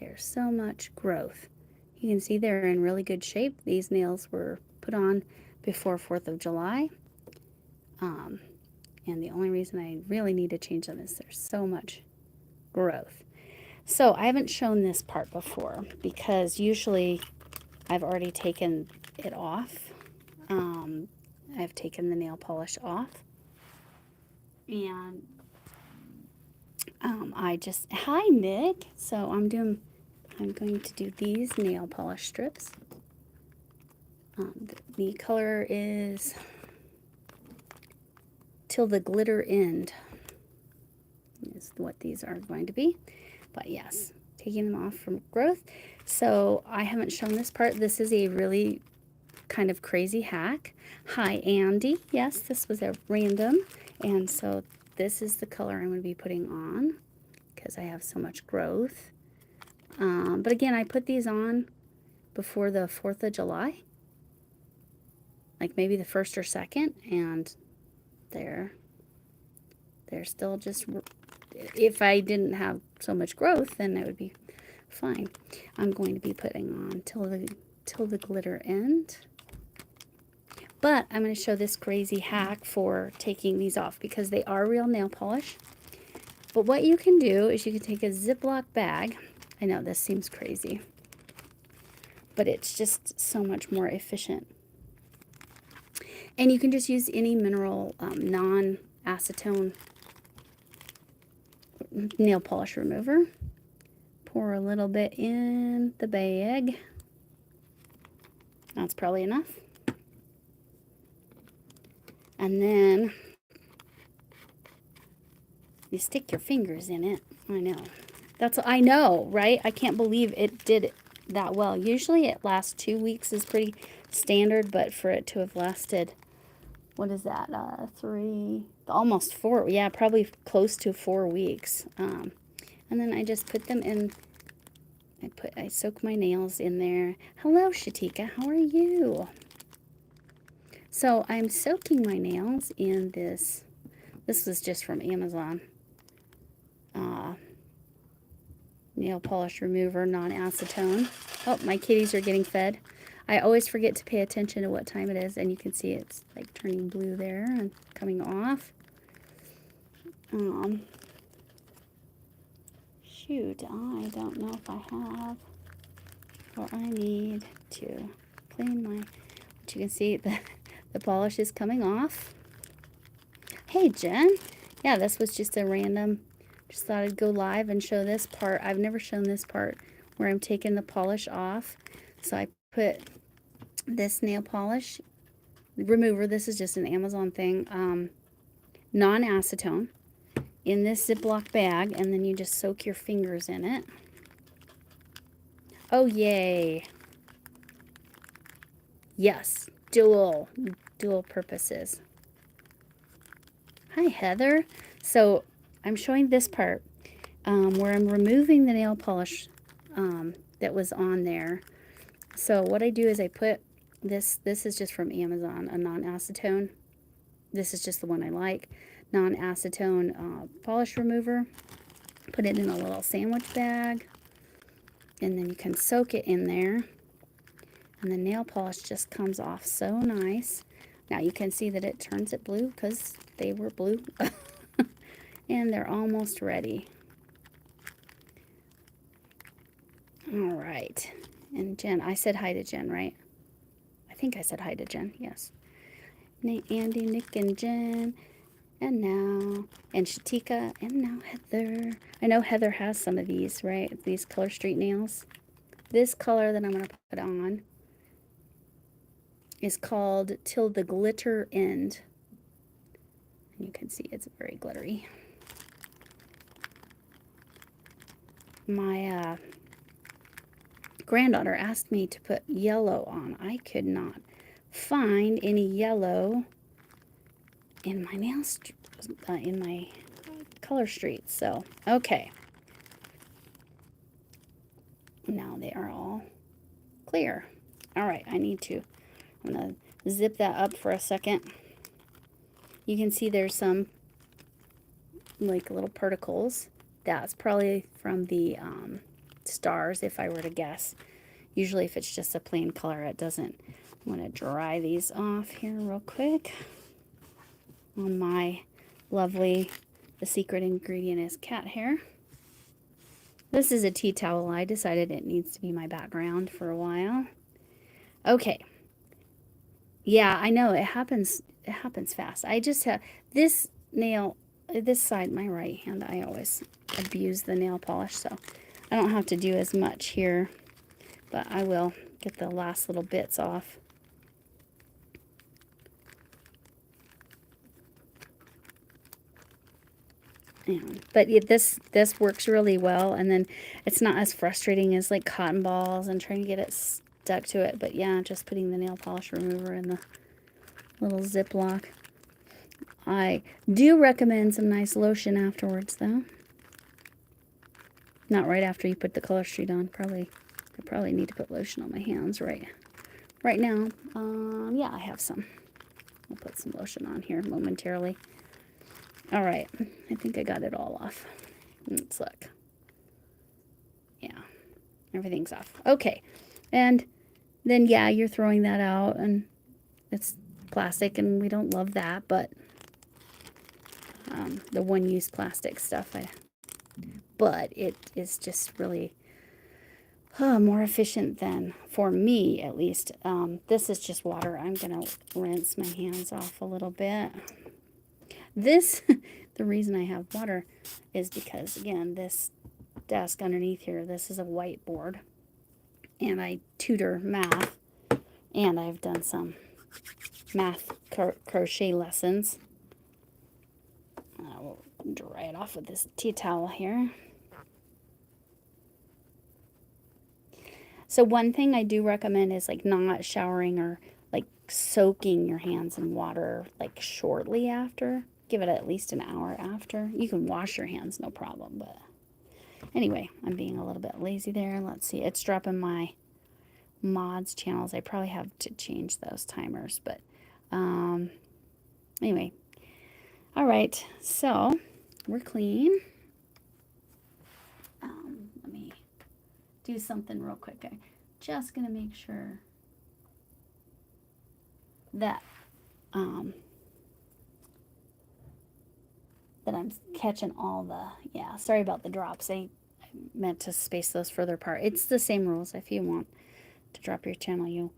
There's so much growth. You can see they're in really good shape. These nails were put on before 4th of July. And the only reason I really need to change them is there's so much growth. So I haven't shown this part before because usually I've already taken it off. I've taken the nail polish off. And hi Nick. So I'm going to do these nail polish strips. The color is Till the Glitter End is what these are going to be. But yes, taking them off from growth. So I haven't shown this part. This is a really kind of crazy hack. Hi Andy. Yes, this was a random. And so this is the color I'm going to be putting on because I have so much growth. But again, I put these on before the 4th of July. Like maybe the 1st or 2nd, and they're still just, if I didn't have so much growth, then it would be fine. I'm going to be putting on Till the Glitter End. But I'm going to show this crazy hack for taking these off because they are real nail polish. But what you can do is you can take a Ziploc bag. I know this seems crazy, but it's just so much more efficient. And you can just use any mineral non-acetone nail polish remover. Pour a little bit in the bag. That's probably enough. And then you stick your fingers in it. I know, right? I can't believe it did it that well. Usually it lasts 2 weeks is pretty standard, but for it to have lasted, what is that? 3, almost 4. Yeah, probably close to 4 weeks. And then I just put them in. I soak my nails in there. Hello, Shatika. How are you? So I'm soaking my nails in this. This was just from Amazon. Nail polish remover, non-acetone. Oh, my kitties are getting fed. I always forget to pay attention to what time it is, and you can see it's like turning blue there and coming off. Shoot, I don't know if I have, or I need to clean my, but you can see the polish is coming off. Hey Jen, yeah, this was just a random, just thought I'd go live and show this part. I've never shown this part where I'm taking the polish off. So I put this nail polish remover, this is just an Amazon thing, non-acetone, in this Ziploc bag, and then you just soak your fingers in it. Oh yay. Yes, dual purposes. Hi Heather. So I'm showing this part where I'm removing the nail polish that was on there. So what I do is I put this is just from Amazon, a non-acetone. This is just the one I like. Non-acetone polish remover. Put it in a little sandwich bag. And then you can soak it in there. And the nail polish just comes off so nice. Now you can see that it turns it blue because they were blue. And they're almost ready. All right. And Jen, I said hi to Jen, right? I think I said hi to Jen, yes. Andy, Nick, and Jen. And now, and Shatika, and now Heather. I know Heather has some of these, right? These Color Street nails. This color that I'm going to put on is called Till the Glitter End. And you can see it's very glittery. My granddaughter asked me to put yellow on. I could not find any yellow in my nails, in my Color Street. So, okay. Now they are all clear. All right, I'm going to zip that up for a second. You can see there's some like little particles. That's probably from the stars if I were to guess. Usually if it's just a plain color, it doesn't. I'm going to dry these off here real quick on my lovely, the secret ingredient is cat hair. This is a tea towel. I decided it needs to be my background for a while. Okay. Yeah, I know it happens fast. I just have this nail, this side, my right hand, I always abuse the nail polish, so I don't have to do as much here, but I will get the last little bits off. But this works really well, and then it's not as frustrating as like cotton balls and trying to get it stuck to it. But yeah, just putting the nail polish remover in the little Ziploc. I do recommend some nice lotion afterwards, though. Not right after you put the color sheet on. I probably need to put lotion on my hands right now. Yeah, I have some. I'll put some lotion on here momentarily. All right, I think I got it all off. Let's look. Yeah, everything's off. Okay, and then yeah, you're throwing that out, and it's plastic, and we don't love that, but the one-use plastic stuff, but it is just really more efficient than, for me at least. This is just water. I'm gonna rinse my hands off a little bit. This, the reason I have water is because, again, this desk underneath here, this is a whiteboard, and I tutor math, and I've done some math crochet lessons. I will dry it off with this tea towel here. So one thing I do recommend is like not showering or like soaking your hands in water like shortly after. Give it at least an hour after. You can wash your hands, no problem. But anyway, I'm being a little bit lazy there. Let's see. It's dropping my mods channels. I probably have to change those timers. But anyway. All right. So we're clean. Let me do something real quick. I'm just going to make sure that that I'm catching all the, yeah, sorry about the drops. I meant to space those further apart. It's the same rules. If you want to drop your channel, you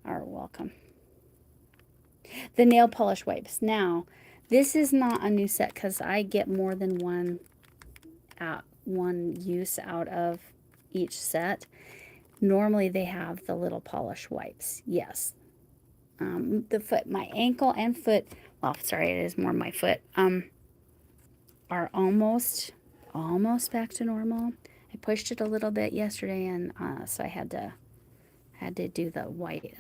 are welcome. The nail polish wipes. Now, this is not a new set because I get more than one use out of each set. Normally they have the little polish wipes. Yes. The foot, my ankle and foot, well, sorry, it is more my foot, are almost back to normal. I pushed it a little bit yesterday, and so I had to do the white,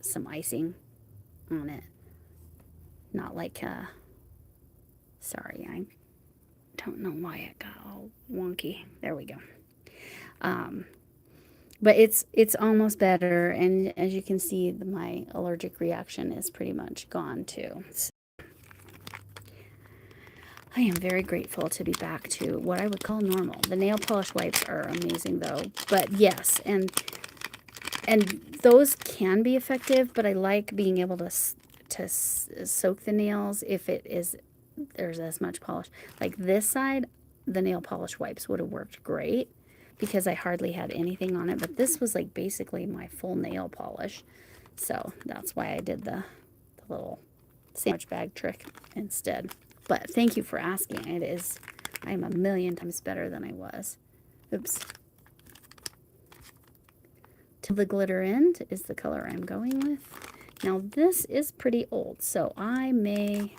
some icing on it. Not like, sorry, I don't know why it got all wonky. There we go. But it's almost better, and as you can see, my allergic reaction is pretty much gone too. So I am very grateful to be back to what I would call normal. The nail polish wipes are amazing though, but yes, and those can be effective, but I like being able to soak the nails if there's as much polish. Like this side, the nail polish wipes would have worked great because I hardly had anything on it, but this was like basically my full nail polish. So that's why I did the little sandwich bag trick instead. But thank you for asking. I am a million times better than I was. Oops. Till the glitter end is the color I'm going with. Now this is pretty old, so I may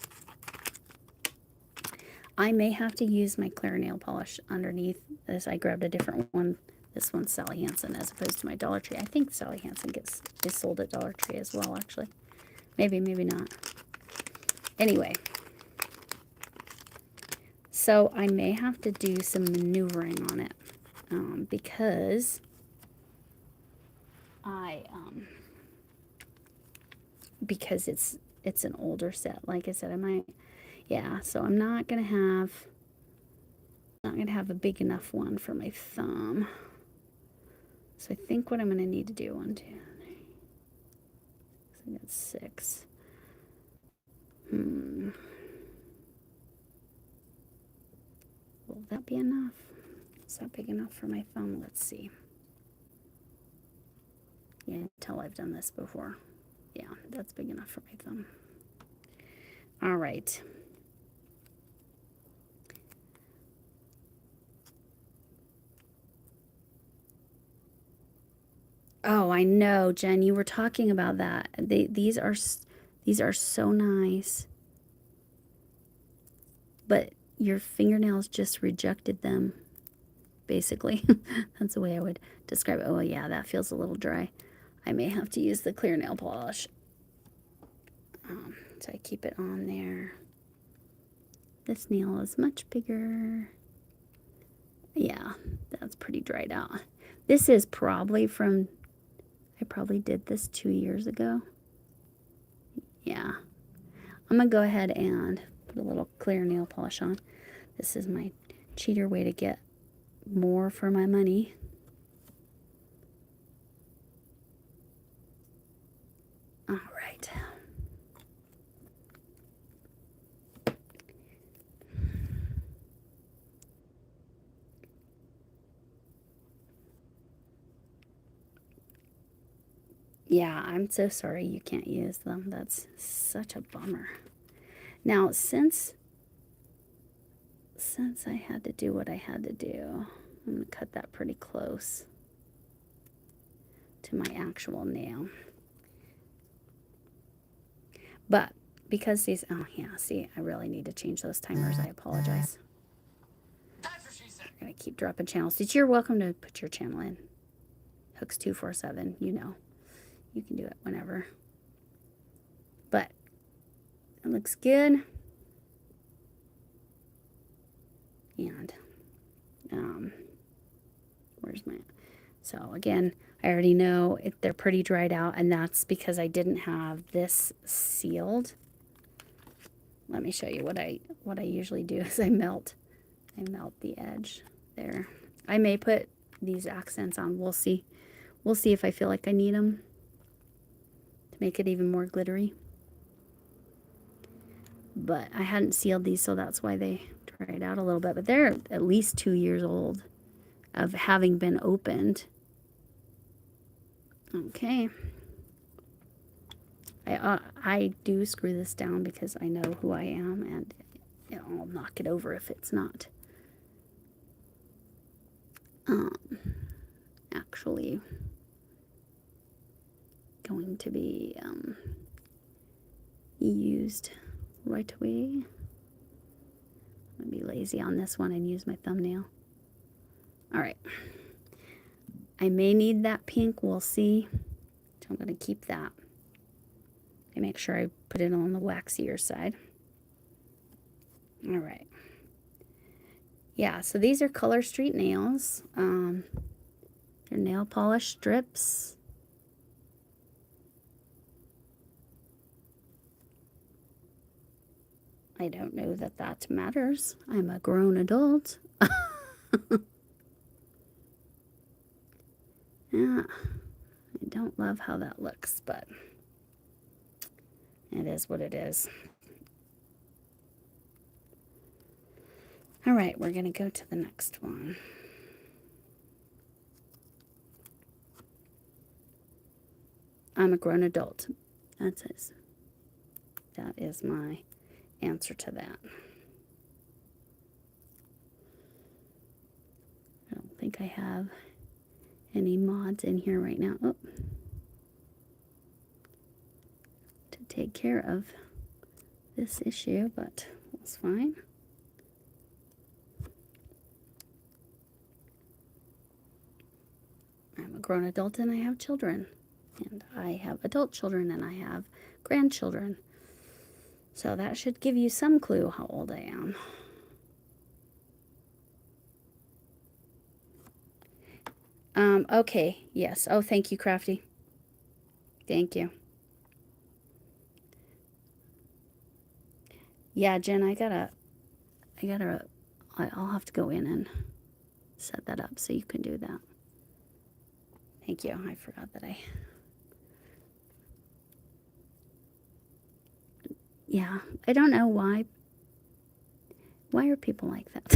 have to use my clear nail polish underneath this. I grabbed a different one. This one's Sally Hansen as opposed to my Dollar Tree. I think Sally Hansen is sold at Dollar Tree as well, actually. Maybe not. Anyway. So I may have to do some maneuvering on it because it's an older set. Like I said, I might, yeah. So I'm not gonna have not going to have a big enough one for my thumb. So I think what I'm going to need to do, 1, 2, 3. So I got 6. Will that be enough? Is that big enough for my thumb? Let's see. Yeah, until I've done this before. Yeah, that's big enough for my thumb. All right. Oh, I know, Jen, you were talking about that. These are so nice. But your fingernails just rejected them, basically. That's the way I would describe it. Oh, yeah, that feels a little dry. I may have to use the clear nail polish. So I keep it on there. This nail is much bigger. Yeah, that's pretty dried out. This is probably from, I probably did this 2 years ago. Yeah. I'm going to go ahead and put a little clear nail polish on. This is my cheater way to get more for my money. All right. Yeah, I'm so sorry you can't use them. That's such a bummer. Now, since I had to do what I had to do, I'm going to cut that pretty close to my actual nail. But because these, oh yeah, see, I really need to change those timers. I apologize. That's what she said. I'm going to keep dropping channels. You're welcome to put your channel in. Hooks 247, you know. You can do it whenever. But it looks good. And where's my, so again, I already know they're pretty dried out, and that's because I didn't have this sealed. Let me show you what I usually do is I melt the edge there. I may put these accents on. We'll see if I feel like I need them to make it even more glittery. But I hadn't sealed these, so that's why they dried out a little bit. But they're at least 2 years old of having been opened. Okay. I do screw this down because I know who I am, and I'll knock it over if it's not actually going to be used right away. I'm going to be lazy on this one and use my thumbnail. All right. I may need that pink. We'll see. So I'm going to keep that. I make sure I put it on the waxier side. All right. Yeah, so these are Color Street nails. They're nail polish strips. I don't know that that matters. I'm a grown adult. Yeah, I don't love how that looks, but it is what it is. All right, we're going to go to the next one. I'm a grown adult. That is my answer to that. I don't think I have any mods in here right now. Oh. To take care of this issue, but that's fine. I'm a grown adult and I have children. And I have adult children and I have grandchildren. So that should give you some clue how old I am. Okay, yes. Oh, thank you, Crafty. Thank you. Yeah, Jen, I gotta I'll have to go in and set that up so you can do that. Thank you. I forgot that yeah, I don't know why. Why are people like that?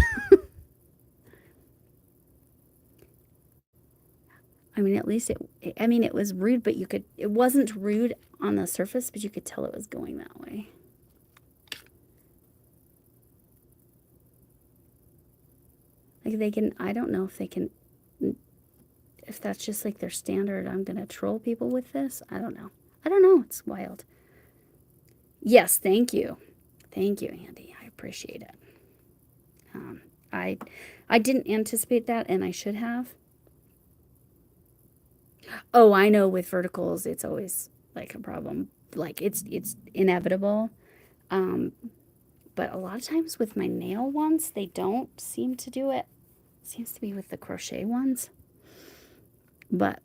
I mean, at least it was rude, but it wasn't rude on the surface, but you could tell it was going that way. Like I don't know if they can, if that's just like their standard, I'm going to troll people with this. I don't know. It's wild. Yes, thank you. Thank you, Andy. I appreciate it. I didn't anticipate that, and I should have. Oh, I know with verticals, it's always like a problem. Like it's inevitable. But a lot of times with my nail ones, they don't seem to do it. Seems to be with the crochet ones. But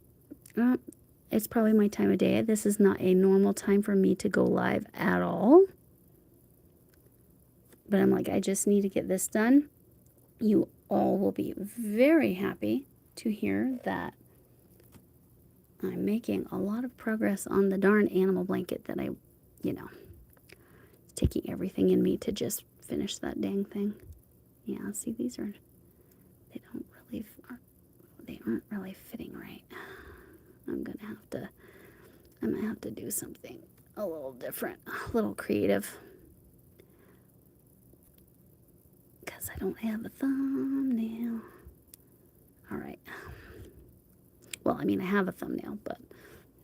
it's probably my time of day. This is not a normal time for me to go live at all. But I'm like, I just need to get this done. You all will be very happy to hear that I'm making a lot of progress on the darn animal blanket that it's taking everything in me to just finish that dang thing. Yeah, see, they aren't really fitting right. I might have to do something a little different, a little creative. Because I don't have a thumbnail. All right. Well, I mean, I have a thumbnail, but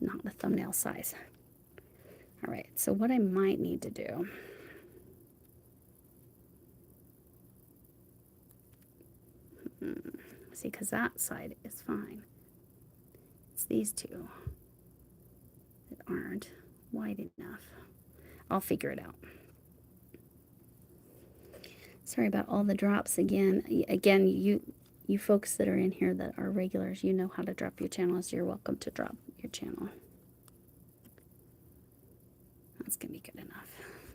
not the thumbnail size. All right, so what I might need to do, see, because that side is fine. It's these two that aren't wide enough. I'll figure it out. Sorry about all the drops again. Again, you folks that are in here that are regulars, you know how to drop your channels. You're welcome to drop your channel. That's going to be good enough.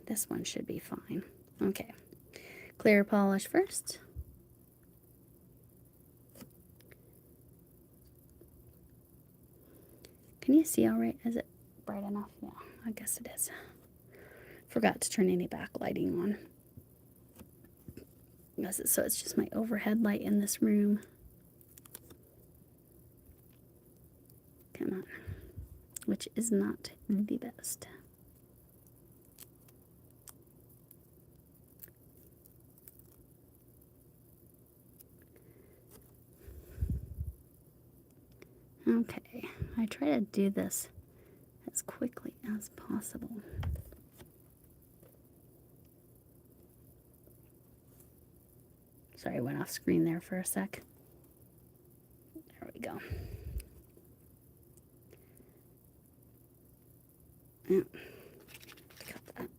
This one should be fine. Okay. Clear polish first. Can you see all right? Is it bright enough? Yeah, I guess it is. Forgot to turn any backlighting on. So it's just my overhead light in this room. Come on. Which is not the best. Okay, I try to do this as quickly as possible. Sorry, I went off screen there for a sec. There we go. Yeah. Cut that.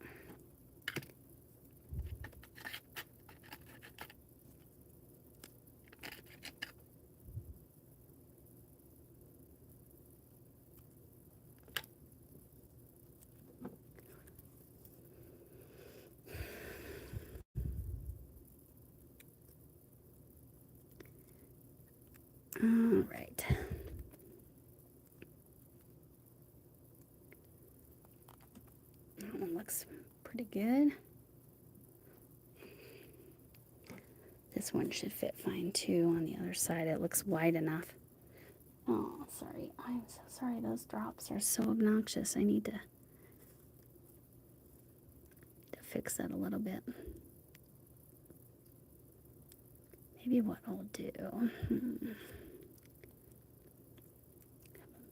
All right. That one looks pretty good. This one should fit fine too on the other side. It looks wide enough. Oh, sorry. I'm so sorry. Those drops are so obnoxious. I need to fix that a little bit. Maybe what I'll do.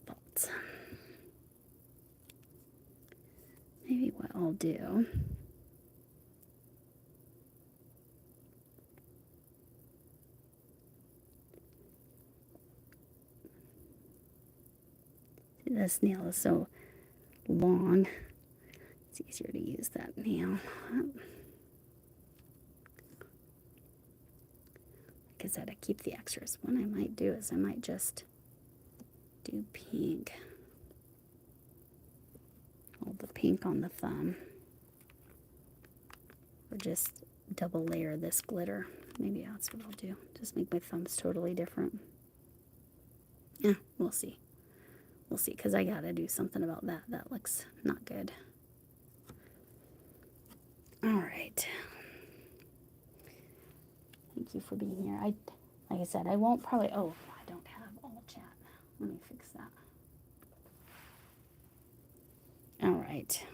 Thoughts. Maybe what I'll do. This nail is so long. It's easier to use that nail. Like I said, I keep the extras. What I might do is I might just do pink. All the pink on the thumb. Or just double layer this glitter. Maybe that's what I'll do. Just make my thumbs totally different. Yeah, we'll see. We'll see, because I gotta do something about that. That looks not good. All right. Thank you for being here. Like I said, I won't probably, oh, I don't have all chat. Let me fix that. All right.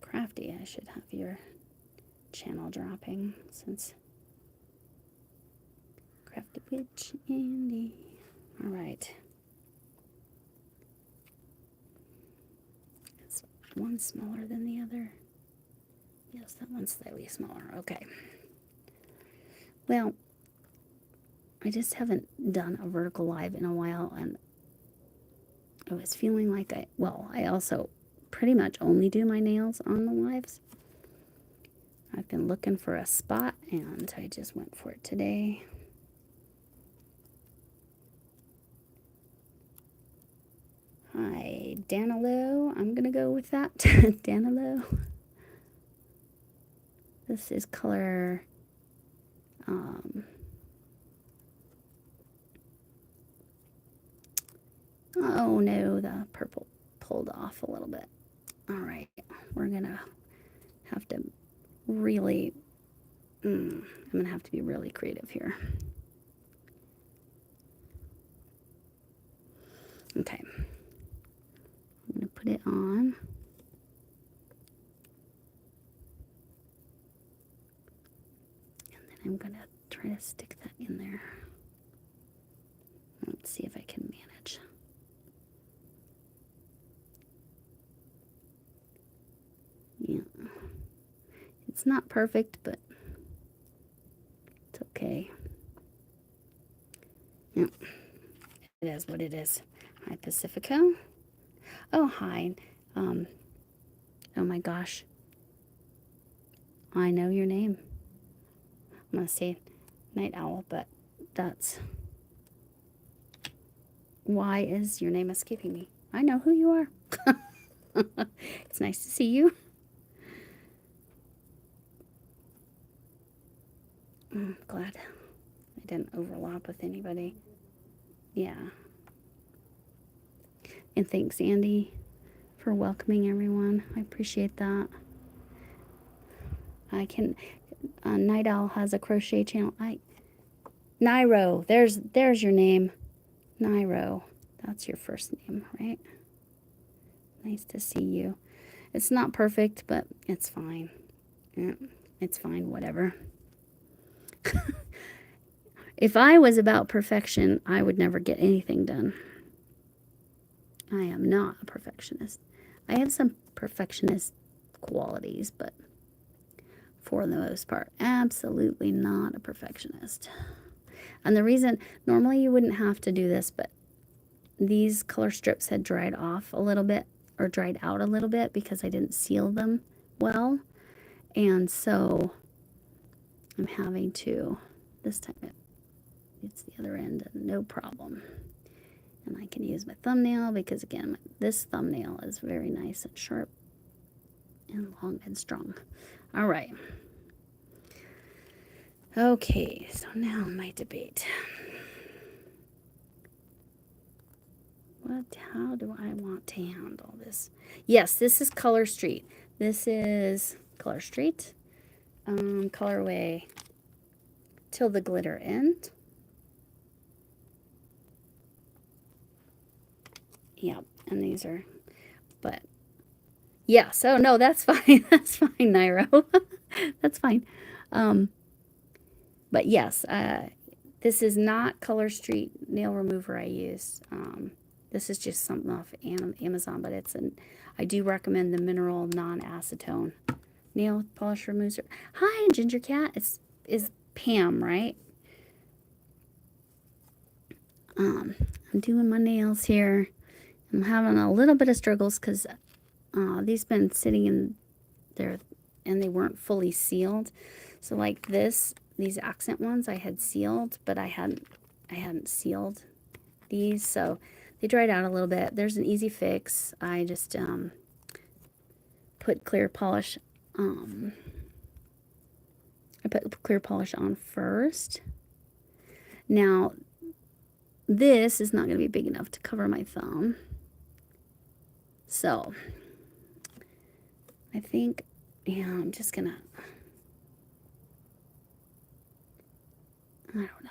Crafty, I should have your channel dropping since Crafty Witch Andy. All right. Is one smaller than the other? Yes, that one's slightly smaller. Okay. Well, I just haven't done a vertical live in a while, and I was feeling like I also pretty much only do my nails on the lives. I've been looking for a spot, and I just went for it today. Hi, Danilo. I'm going to go with that. Danilo. This is color... oh no, the purple pulled off a little bit. All right, we're going to have to really... I'm going to have to be really creative here. Okay. I'm going to put it on. And then I'm going to try to stick that in there. Let's see if I can manage. Yeah. It's not perfect, but it's okay. Yeah. It is what it is. Hi, Pacifico. Oh, hi. Oh my gosh. I know your name. I'm going to say Night Owl, but that's... Why is your name escaping me? I know who you are. It's nice to see you. I'm glad I didn't overlap with anybody. Yeah. And thanks, Andy, for welcoming everyone. I appreciate that. I can... Night Owl has a crochet channel. Nairo. There's your name. Nairo. That's your first name, right? Nice to see you. It's not perfect, but it's fine. Yeah, it's fine, whatever. If I was about perfection, I would never get anything done. I am not a perfectionist. I have some perfectionist qualities, but for the most part, absolutely not a perfectionist. And the reason, normally you wouldn't have to do this, but these color strips had dried off a little bit, or dried out a little bit, because I didn't seal them well. And so I'm having to, this time it's the other end, and no problem. And I can use my thumbnail, because again, this thumbnail is very nice and sharp and long and strong. All right. Okay, so now my debate. How do I want to handle this? Yes, this is Color Street. This is Color Street. Colorway Till the Glitter End. Yep, and these are, but yeah, so no, that's fine. That's fine, Nairo. That's fine. But yes, this is not Color Street nail remover I use. This is just something off Amazon, but I do recommend the mineral non-acetone nail polish remover. Hi, Ginger Cat. Is Pam, right? I'm doing my nails here. I'm having a little bit of struggles because these been sitting in there and they weren't fully sealed. So like these accent ones I had sealed, but I hadn't sealed these, so they dried out a little bit. There's an easy fix. I just put clear polish I put clear polish on first. Now, this is not going to be big enough to cover my thumb. So, I think, yeah, I'm just going to, I don't know.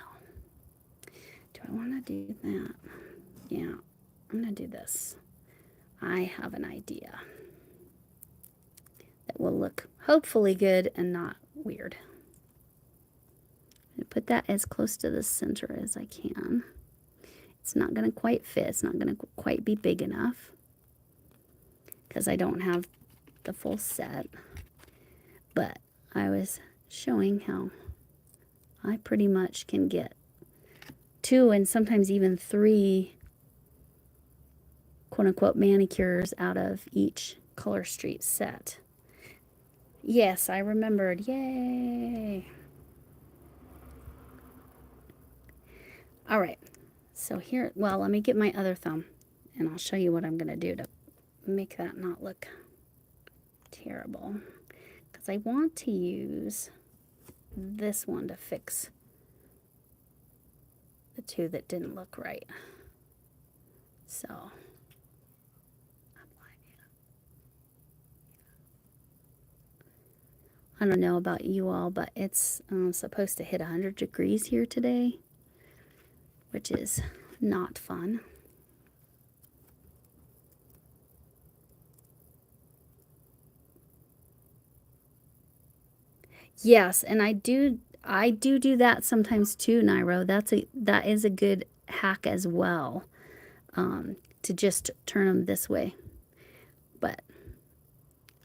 Do I want to do that? Yeah, I'm going to do this. I have an idea that will look hopefully good and not weird. I'm going to put that as close to the center as I can. It's not going to quite fit. It's not going to quite be big enough because I don't have the full set. But I was showing how I pretty much can get 2 and sometimes even 3 quote-unquote manicures out of each Color Street set. Yes, I remembered. Yay! All right. So here, well, let me get my other thumb, and I'll show you what I'm going to do to make that not look terrible. Because I want to use this one to fix the 2 that didn't look right. So, I don't know about you all, but it's supposed to hit 100 degrees here today, which is not fun. Yes, and I do that sometimes too, Nairo. That is a good hack as well, to just turn them this way. But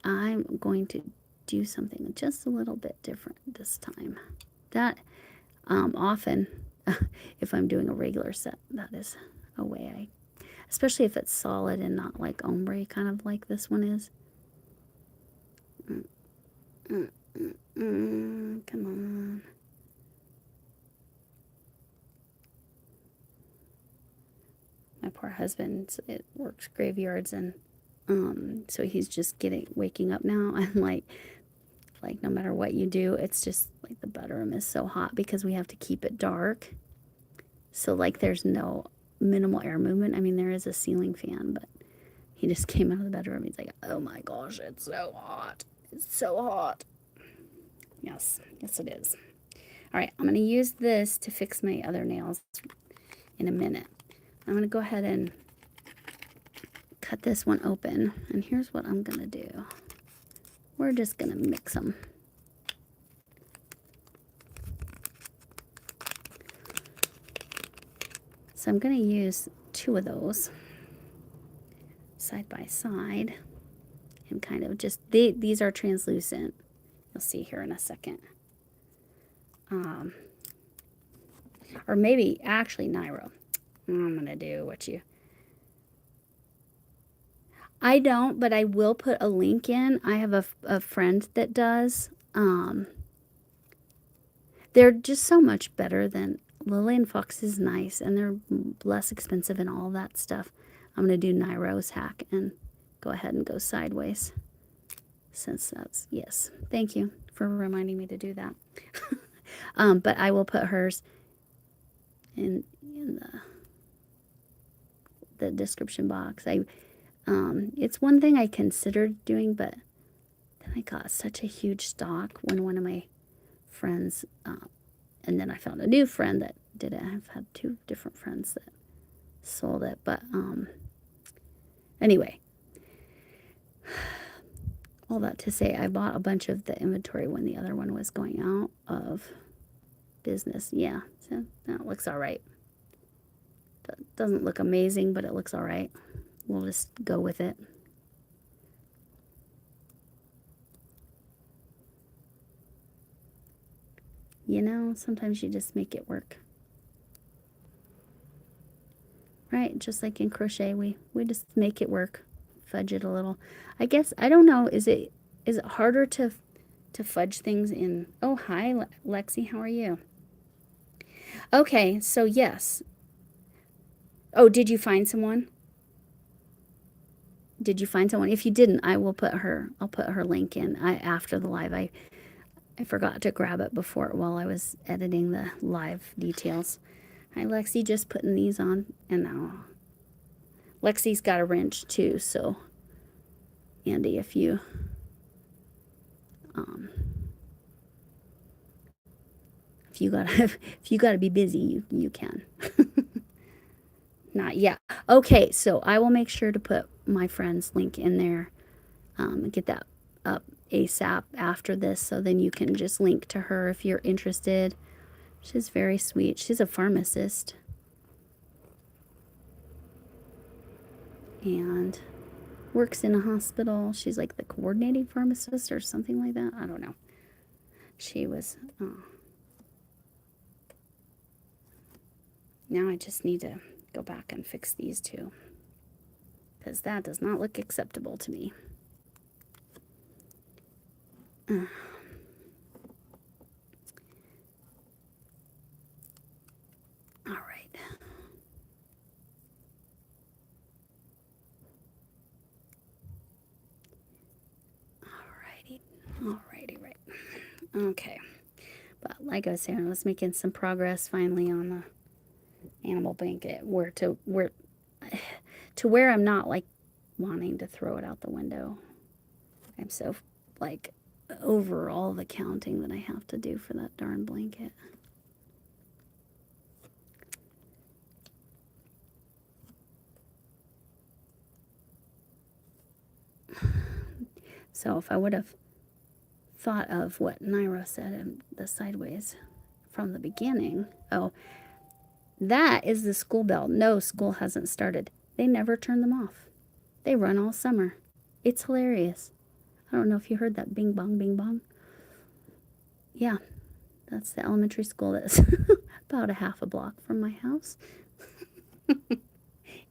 I'm going to do something just a little bit different this time. That often, if I'm doing a regular set, that is a way especially if it's solid and not like ombre, kind of like this one is. Come on. My poor husband, it works graveyards, and so he's just waking up now, and like no matter what you do, it's just like the bedroom is so hot because we have to keep it dark. So like there's no minimal air movement. I mean, there is a ceiling fan, but he just came out of the bedroom. He's like, oh my gosh, it's so hot. It's so hot. Yes, it is. All right, I'm going to use this to fix my other nails in a minute. I'm going to go ahead and cut this one open. And here's what I'm going to do. We're just going to mix them. So I'm going to use 2 of those side by side and kind of just, these are translucent. You'll see here in a second. Or maybe, actually, Nairo, I'm going to do what you... I don't, but I will put a link in. I have a friend that does. They're just so much better than... Lillian Fox is nice, and they're less expensive and all that stuff. I'm going to do Nairo's hack and go ahead and go sideways. Since that's... Yes, thank you for reminding me to do that. But I will put hers in the description box. It's one thing I considered doing, but then I got such a huge stock when one of my friends, and then I found a new friend that did it. I've had 2 different friends that sold it, but anyway, all that to say, I bought a bunch of the inventory when the other one was going out of business. Yeah, so that looks all right. That doesn't look amazing, but it looks all right. We'll just go with it. You know, sometimes you just make it work. Right, just like in crochet, we just make it work. Fudge it a little. I guess, I don't know, is it harder to fudge things in... Oh, hi, Lexi, how are you? Okay, so yes. Oh, did you find someone? Did you find someone? If you didn't, I will put her, I'll put her link in after the live. I forgot to grab it before while I was editing the live details. Hi, Lexi, just putting these on, and now Lexi's got a wrench too, so Andy, if you if you gotta be busy, you can. Not yet. Okay, so I will make sure to put my friend's link in there. Get that up ASAP after this, so then you can just link to her if you're interested. She's very sweet. She's a pharmacist. And works in a hospital. She's like the coordinating pharmacist or something like that. I don't know. She was... Now I just need to go back and fix these two, because that does not look acceptable to me. All right. Alrighty, right. Okay. But like I was saying, I was making some progress finally on the animal blanket, to where I'm not like wanting to throw it out the window. I'm so like over all the counting that I have to do for that darn blanket. So if I would have thought of what Naira said in the sideways from the beginning. Oh, that is the school bell. No, school hasn't started. They never turn them off. They run all summer. It's hilarious. I don't know if you heard that bing bong, bing bong. Yeah, that's the elementary school that's about a half a block from my house.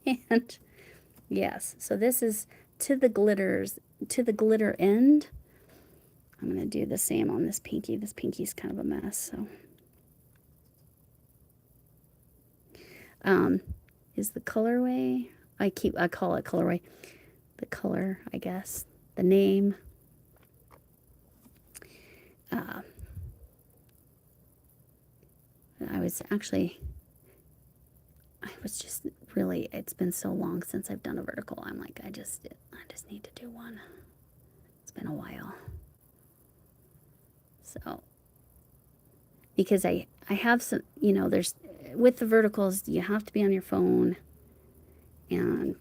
And yes, so this is to the glitter end. I'm going to do the same on this pinky. This pinky's kind of a mess, so. Is the colorway, I call it colorway. The color, I guess. The name. I was just really, it's been so long since I've done a vertical. I'm like, I just need to do one. It's been a while. So, because I have some, there's, with the verticals, you have to be on your phone and,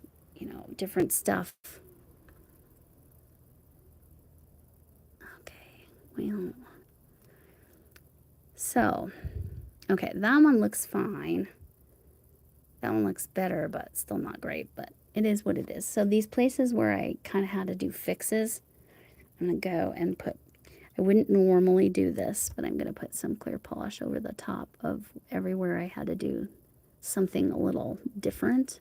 different stuff. Okay, well, so, okay, that one looks fine. That one looks better, but still not great, but it is what it is. So these places where I kind of had to do fixes, I'm going to go and put, I wouldn't normally do this, but I'm going to put some clear polish over the top of everywhere I had to do something a little different.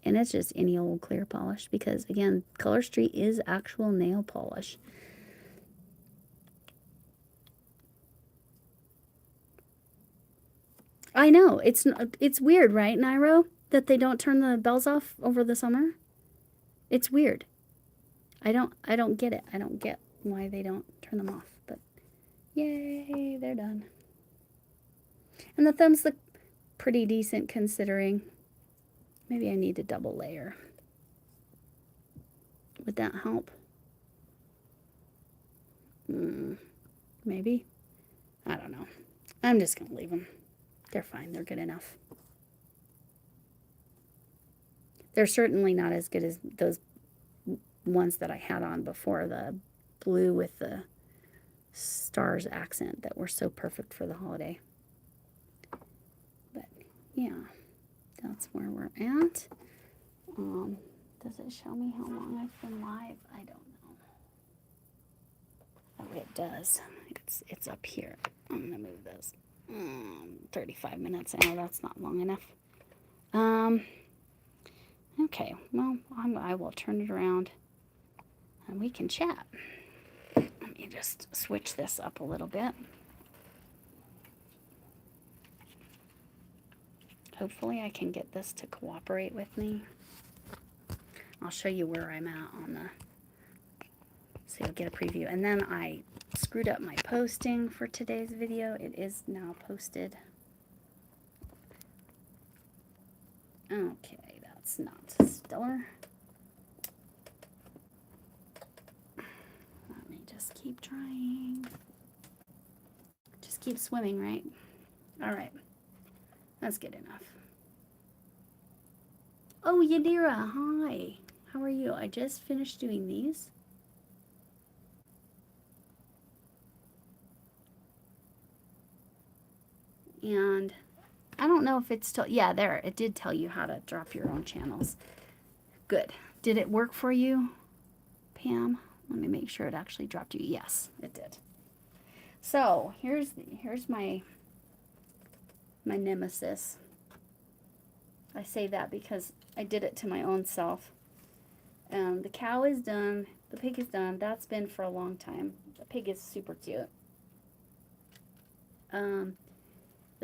And it's just any old clear polish because, again, Color Street is actual nail polish. I know, it's weird, right, Nairo, that they don't turn the bells off over the summer? It's weird. I don't get it. I don't get why they don't turn them off, but yay, they're done. And the thumbs look pretty decent considering. Maybe I need to double layer. Would that help? Maybe. I don't know. I'm just going to leave them. They're fine. They're good enough. They're certainly not as good as those ones that I had on before, the blue with the stars accent that were so perfect for the holiday. But yeah, that's where we're at. Does it show me how long I've been live? I don't know. Oh, it does. It's up here. I'm gonna move this. 35 minutes. I know that's not long enough. Okay, well, I will turn it around and we can chat. Let me just switch this up a little bit. Hopefully I can get this to cooperate with me. I'll show you where I'm at on the, so you'll get a preview. And then I screwed up my posting for today's video. It is now posted. Okay, that's not stellar. Let me just keep trying. Just keep swimming, right? All right, that's good enough. Oh, Yadira, hi. How are you? I just finished doing these. And I don't know if it's still, yeah, there, it did tell you how to drop your own channels. Good. Did it work for you, Pam? Let me make sure it actually dropped you. Yes, it did. So here's my nemesis. I say that because I did it to my own self. The cow is done. The pig is done. That's been for a long time. The pig is super cute. The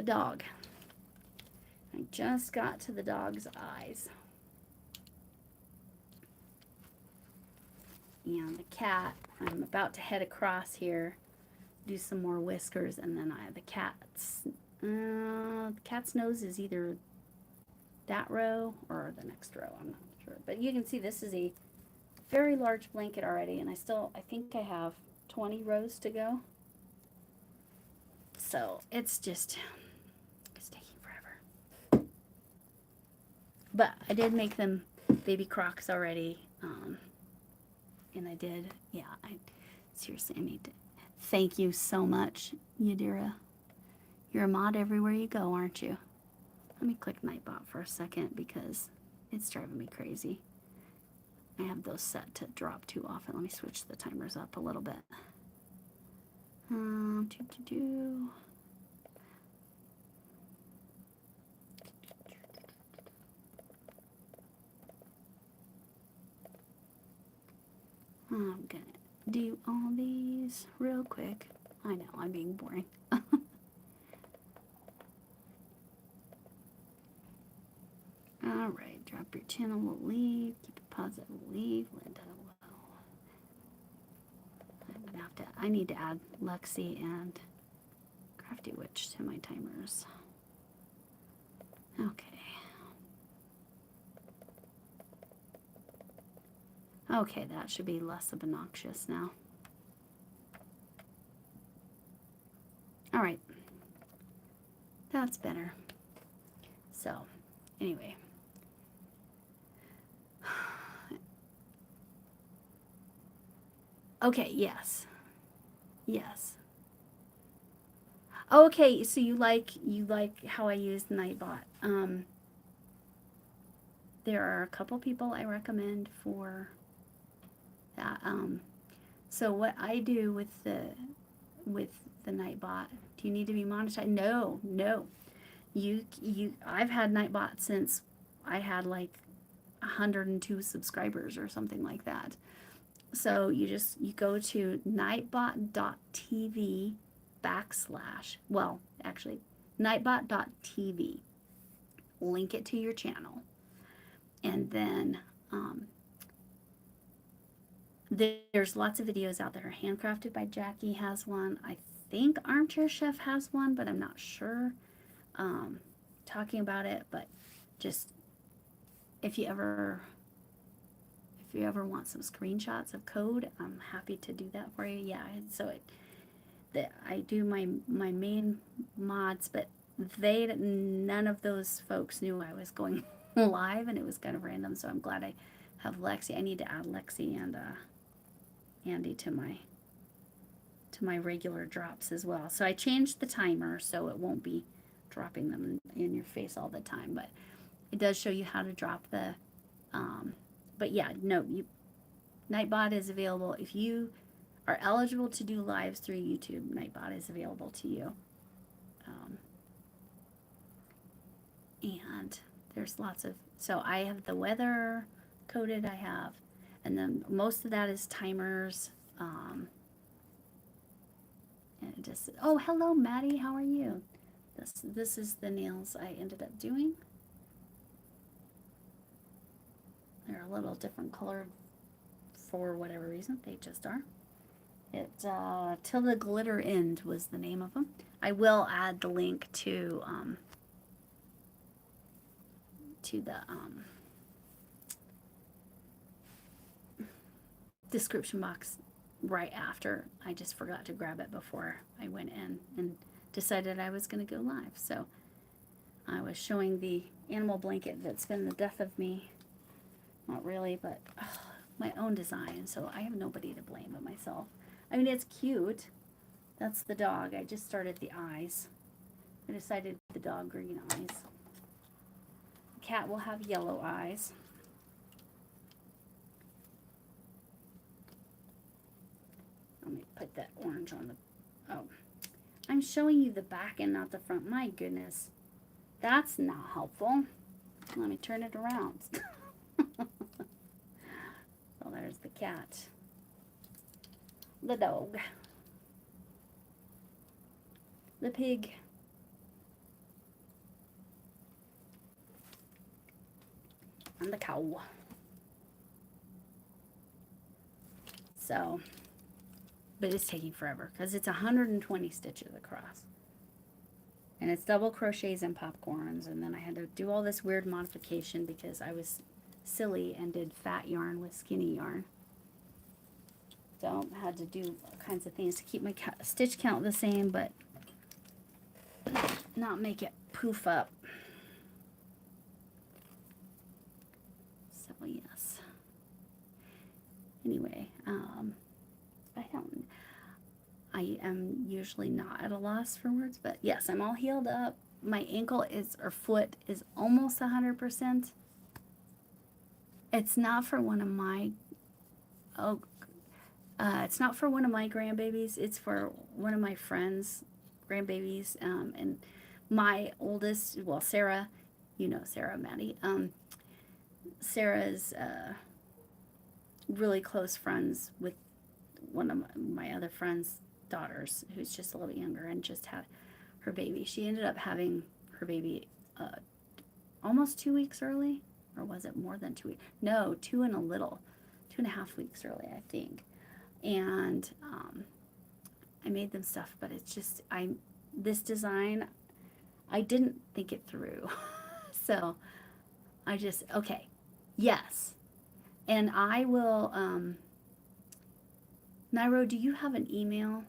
dog. I just got to the dog's eyes. And the cat, I'm about to head across here, do some more whiskers, and then the cat's nose is either that row or the next row, I'm not sure. But you can see this is a very large blanket already, and I think I have 20 rows to go. So it's taking forever. But I did make them baby Crocs already. And I did, yeah, seriously, I need to thank you so much, Yadira. You're a mod everywhere you go, aren't you? Let me click Nightbot for a second because it's driving me crazy. I have those set to drop too often. Let me switch the timers up a little bit. I'm gonna do all these real quick. I know, I'm being boring. Alright, drop your channel, we'll leave. Keep it positive, we'll leave. Linda, well. I'm gonna have to, I need to add Lexi and Crafty Witch to my timers. Okay. Okay, that should be less obnoxious now. All right. That's better. So, anyway. Okay, yes. Yes. Okay, so you like how I used Nightbot. There are a couple people I recommend for that. So what I do with the Nightbot, do you need to be monetized? No. I've had Nightbot since I had like 102 subscribers or something like that. So you go to nightbot.tv nightbot.tv, link it to your channel, and then there's lots of videos out there. Handcrafted by Jackie has one. I think Armchair Chef has one, but I'm not sure. Talking about it, but just if you ever want some screenshots of code, I'm happy to do that for you. Yeah, so I do my main mods, but none of those folks knew I was going live, and it was kind of random. So I'm glad I have Lexi. I need to add Lexi and Andy to my regular drops as well. So I changed the timer so it won't be dropping them in your face all the time, but it does show you how to drop the but yeah, no, Nightbot is available if you are eligible to do lives through YouTube. Nightbot is available to you. And there's lots of, so I have the weather coded, and then most of that is timers. And it just, oh, hello, Maddie, how are you? This is the nails I ended up doing. They're a little different colored for whatever reason. They just are. It Till the Glitter End was the name of them. I will add the link to the description box right after. I just forgot to grab it before I went in and decided I was going to go live. So I was showing the animal blanket that's been the death of me. Not really, but my own design. So I have nobody to blame but myself. I mean, it's cute. That's the dog. I just started the eyes. I decided the dog green eyes. The cat will have yellow eyes. Let me put that orange on the... Oh. I'm showing you the back and not the front. My goodness. That's not helpful. Let me turn it around. So there's the cat. The dog. The pig. And the cow. So, but it's taking forever because it's 120 stitches across. And it's double crochets and popcorns, and then I had to do all this weird modification because I was silly and did fat yarn with skinny yarn. So I had to do all kinds of things to keep my stitch count the same, but not make it poof up. So yes. Anyway, I am usually not at a loss for words, but yes, I'm all healed up. My ankle or foot is almost 100%. It's not for one of my, it's not for one of my grandbabies. It's for one of my friends' grandbabies. And my oldest, well, Sarah, you know Sarah, Maddie. Sarah's really close friends with one of my other friends' daughters, who's just a little younger and just had her baby. She ended up having her baby almost 2 weeks early, or was it more than 2 weeks? No, 2.5 weeks early, I think. And I made them stuff, but it's just this design, I didn't think it through. So I just, okay, yes. And I will, Nairo, do you have an email?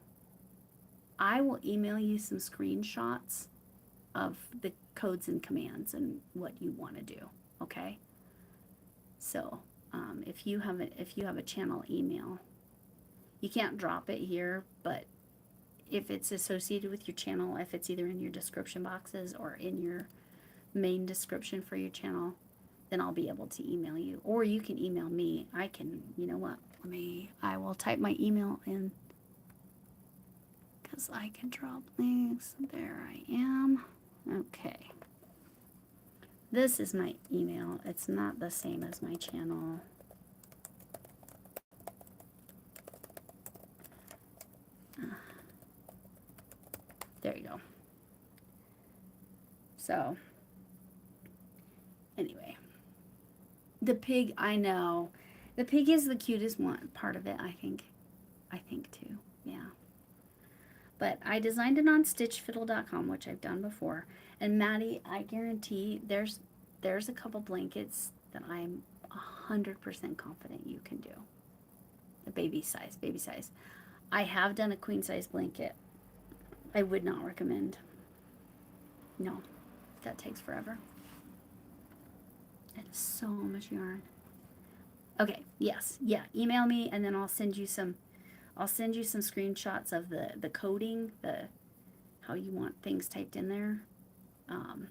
I will email you some screenshots of the codes and commands and what you want to do, okay? So if you have a channel email, you can't drop it here, but if it's associated with your channel, if it's either in your description boxes or in your main description for your channel, then I'll be able to email you. Or you can email me. I can, you know what, I will type my email in because I can drop links. There I am. Okay. This is my email. It's not the same as my channel. There you go. So, anyway. The pig, I know. The pig is the cutest one, part of it, I think. I think too, yeah. But I designed it on stitchfiddle.com, which I've done before. And Maddie, I guarantee there's a couple blankets that I'm 100% confident you can do. The baby size. I have done a queen size blanket. I would not recommend. No, that takes forever. It's so much yarn. Okay, yes, yeah, email me and then I'll send you some screenshots of the coding, how you want things typed in there. And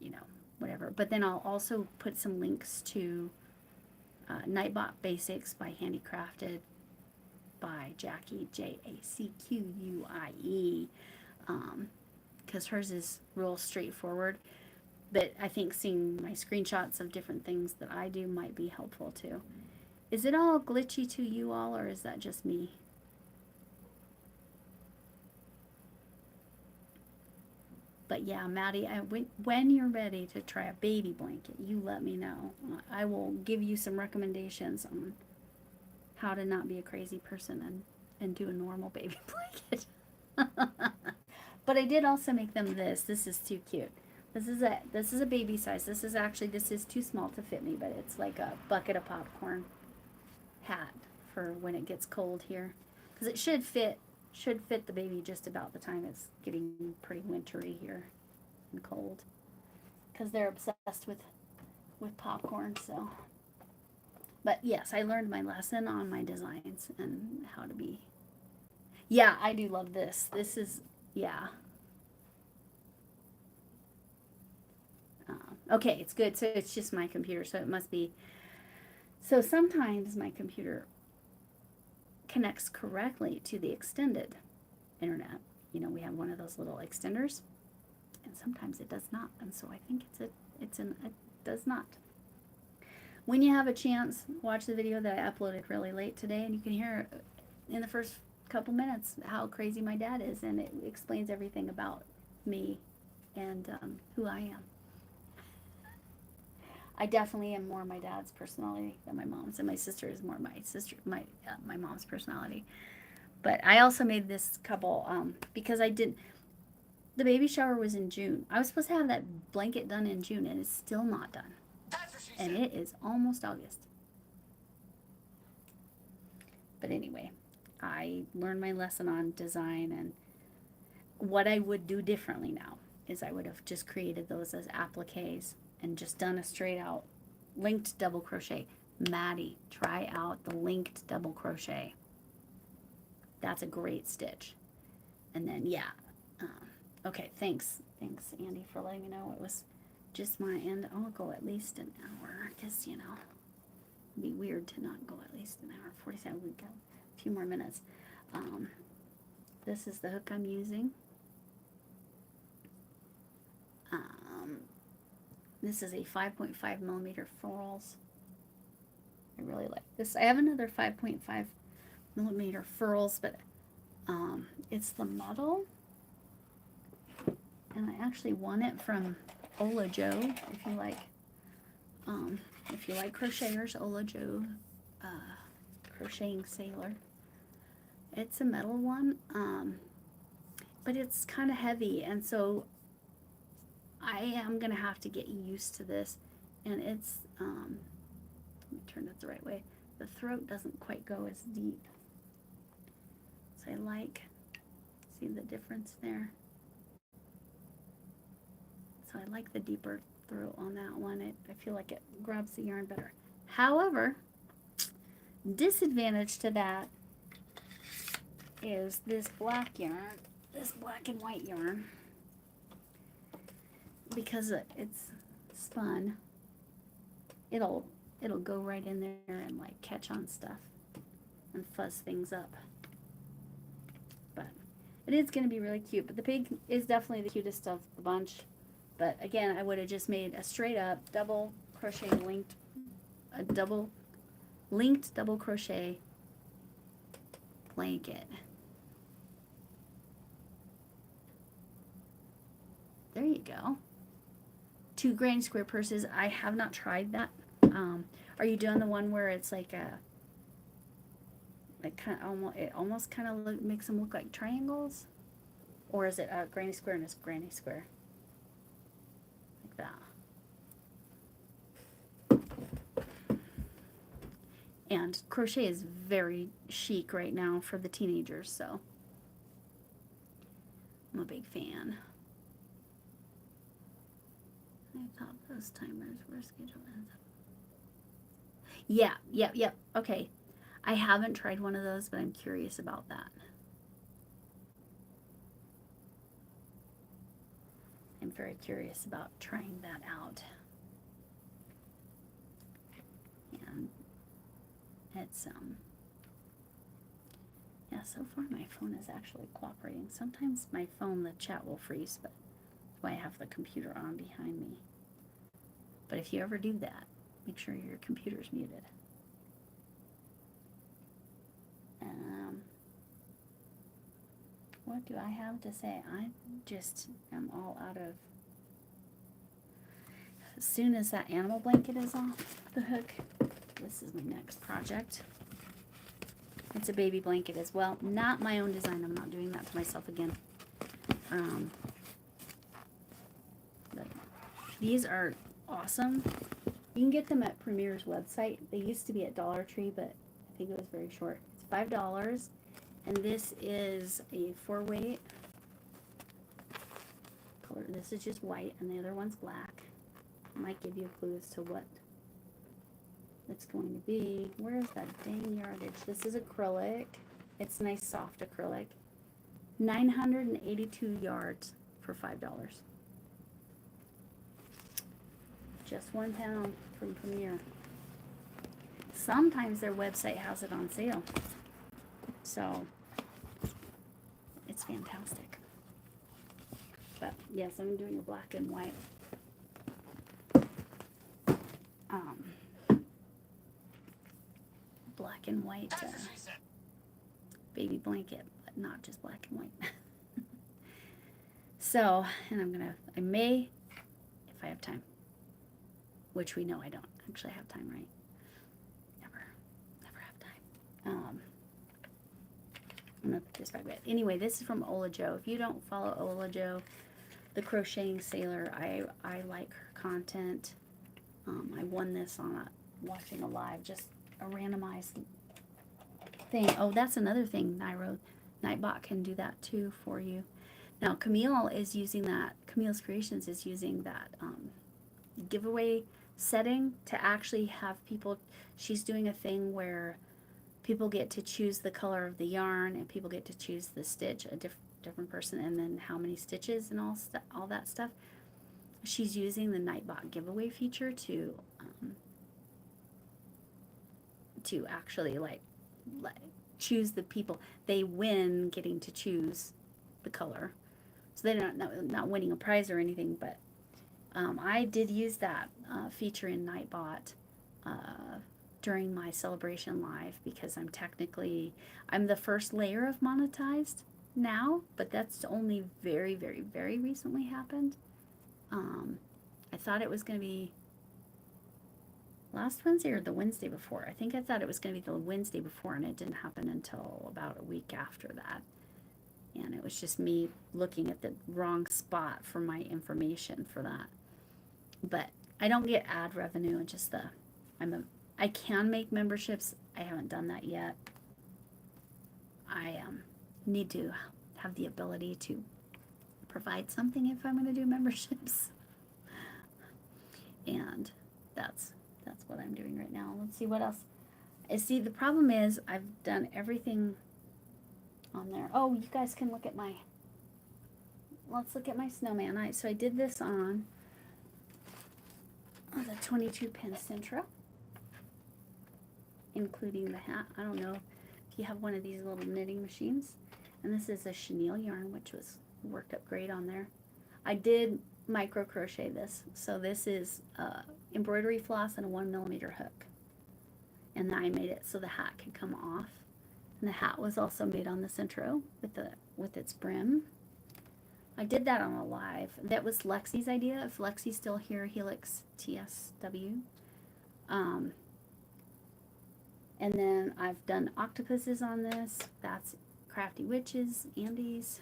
you know, whatever. But then I'll also put some links to Nightbot Basics by Handicrafted by Jackie, Jacquie, because hers is real straightforward. But I think seeing my screenshots of different things that I do might be helpful too. Is it all glitchy to you all, or is that just me? But yeah, Maddie, when you're ready to try a baby blanket, you let me know. I will give you some recommendations on how to not be a crazy person and do a normal baby blanket. But I did also make them this. This is too cute. This is a baby size. This is too small to fit me, but it's like a bucket of popcorn hat for when it gets cold here, because it should fit the baby just about the time it's getting pretty wintry here and cold, because they're obsessed with popcorn. So, but yes, I learned my lesson on my designs and how to be. Yeah, I do love this. This is, yeah. Okay, it's good. So it's just my computer, so it must be. So sometimes my computer connects correctly to the extended internet. You know, we have one of those little extenders, and sometimes it does not. And so I think it does not. When you have a chance, watch the video that I uploaded really late today, and you can hear in the first couple minutes how crazy my dad is, and it explains everything about me and who I am. I definitely am more my dad's personality than my mom's, and my sister is more my mom's personality. But I also made this couple because the baby shower was in June. I was supposed to have that blanket done in June, and it's still not done. That's what she And said. it is almost August. But anyway, I learned my lesson on design, and what I would do differently now is I would have just created those as appliques and just done a straight out linked double crochet. Maddie, try out the linked double crochet. That's a great stitch. And then, yeah. Okay, thanks, Andy, for letting me know it was just my end. I'll go at least an hour, because, it'd be weird to not go at least an hour. 47, we've got a few more minutes. This is the hook I'm using. This is a 5.5 millimeter furls. I really like this. I have another 5.5 millimeter furls, but it's the metal, and I actually won it from Ola Joe. If you like crocheters, Ola Joe, crocheting sailor. It's a metal one, but it's kind of heavy, and so I am gonna have to get used to this. And it's let me turn it the right way. The throat doesn't quite go as deep, so I see the difference there. So I like the deeper throat on that one. I feel like it grabs the yarn better. However, disadvantage to that is this black yarn, this black and white yarn, because it's spun, it'll go right in there and like catch on stuff and fuzz things up. But it is going to be really cute. But the pig is definitely the cutest of the bunch. But again, I would have just made a straight up double crochet linked double crochet blanket. There you go. 2 granny square purses. I have not tried that. Are you doing the one where it's like it almost kind of makes them look like triangles, or is it a granny square and a granny square like that? And crochet is very chic right now for the teenagers, so I'm a big fan. I thought those timers were scheduled. Yeah. Okay. I haven't tried one of those, but I'm curious about that. I'm very curious about trying that out. And it's, yeah, so far my phone is actually cooperating. Sometimes my phone, the chat will freeze, but that's why I have the computer on behind me. But if you ever do that, make sure your computer's muted. what do I have to say? I just am all out of... As soon as that animal blanket is off the hook, this is my next project. It's a baby blanket as well. Not my own design. I'm not doing that to myself again. But these are awesome. You can get them at Premier's website. They used to be at Dollar Tree, but I think it was very short. It's $5. And this is a 4-weight color. This is just white, and the other one's black. Might give you a clue as to what it's going to be. Where is that dang yardage? This is acrylic. It's nice soft acrylic. 982 yards for $5. Just £1 from Premier. Sometimes their website has it on sale. So it's fantastic. But yes, I'm doing a black and white. Black and white baby blanket, but not just black and white. So, and I may, if I have time, which we know I don't actually have time, right? Never have time. I'm gonna put this back. But anyway, this is from Ola Jo. If you don't follow Ola Jo, the crocheting sailor, I like her content. I won this on watching a live, just a randomized thing. Oh, that's another thing, Nairo. Nightbot can do that too for you. Now, Camille is using that, Camille's Creations is using that giveaway setting to actually have people, she's doing a thing where people get to choose the color of the yarn and people get to choose the stitch, a different person, and then how many stitches and all that stuff. She's using the Nightbot giveaway feature to actually like choose the people. They win getting to choose the color, so they're not winning a prize or anything. But I did use that feature in Nightbot during my celebration live because I'm the first layer of monetized now, but that's only very, very, very recently happened. I thought it was going to be last Wednesday or the Wednesday before. I think I thought it was going to be the Wednesday before, and it didn't happen until about a week after that. And it was just me looking at the wrong spot for my information for that. But I don't get ad revenue, and just I can make memberships. I haven't done that yet. I need to have the ability to provide something if I'm going to do memberships. And that's what I'm doing right now. Let's see what else. See, the problem is I've done everything on there. Oh, you guys can look at let's look at my snowman. So I did this on the 22 pin Centra, including the hat. I don't know if you have one of these little knitting machines. And this is a chenille yarn, which worked up great on there. I did micro crochet this. So this is embroidery floss and a 1mm hook. And then I made it so the hat could come off. And the hat was also made on the Centro with its brim. I did that on a live. That was Lexi's idea. If Lexi's still here, Helix TSW. And then I've done octopuses on this. That's Crafty Witches, Andy's.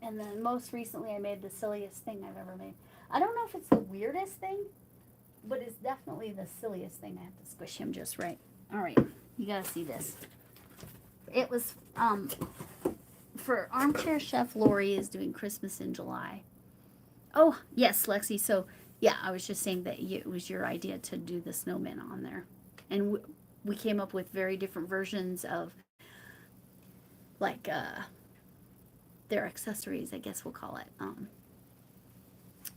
And then most recently I made the silliest thing I've ever made. I don't know if it's the weirdest thing, but it's definitely the silliest thing. I have to squish him just right. All right, you gotta see this. It was for Armchair Chef Lori is doing Christmas in July. Oh, yes, Lexi. So, yeah, I was just saying that it was your idea to do the snowman on there. And we came up with very different versions of, like, their accessories, I guess we'll call it.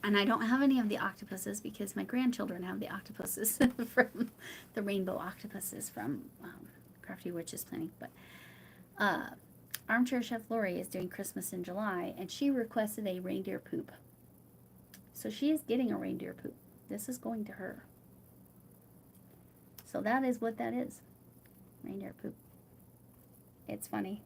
And I don't have any of the octopuses because my grandchildren have the octopuses from the rainbow octopuses from Crafty Witches Planning. But Armchair Chef Lori is doing Christmas in July, and she requested a reindeer poop. So she is getting a reindeer poop. This is going to her. So that is what that is. Reindeer poop. It's funny.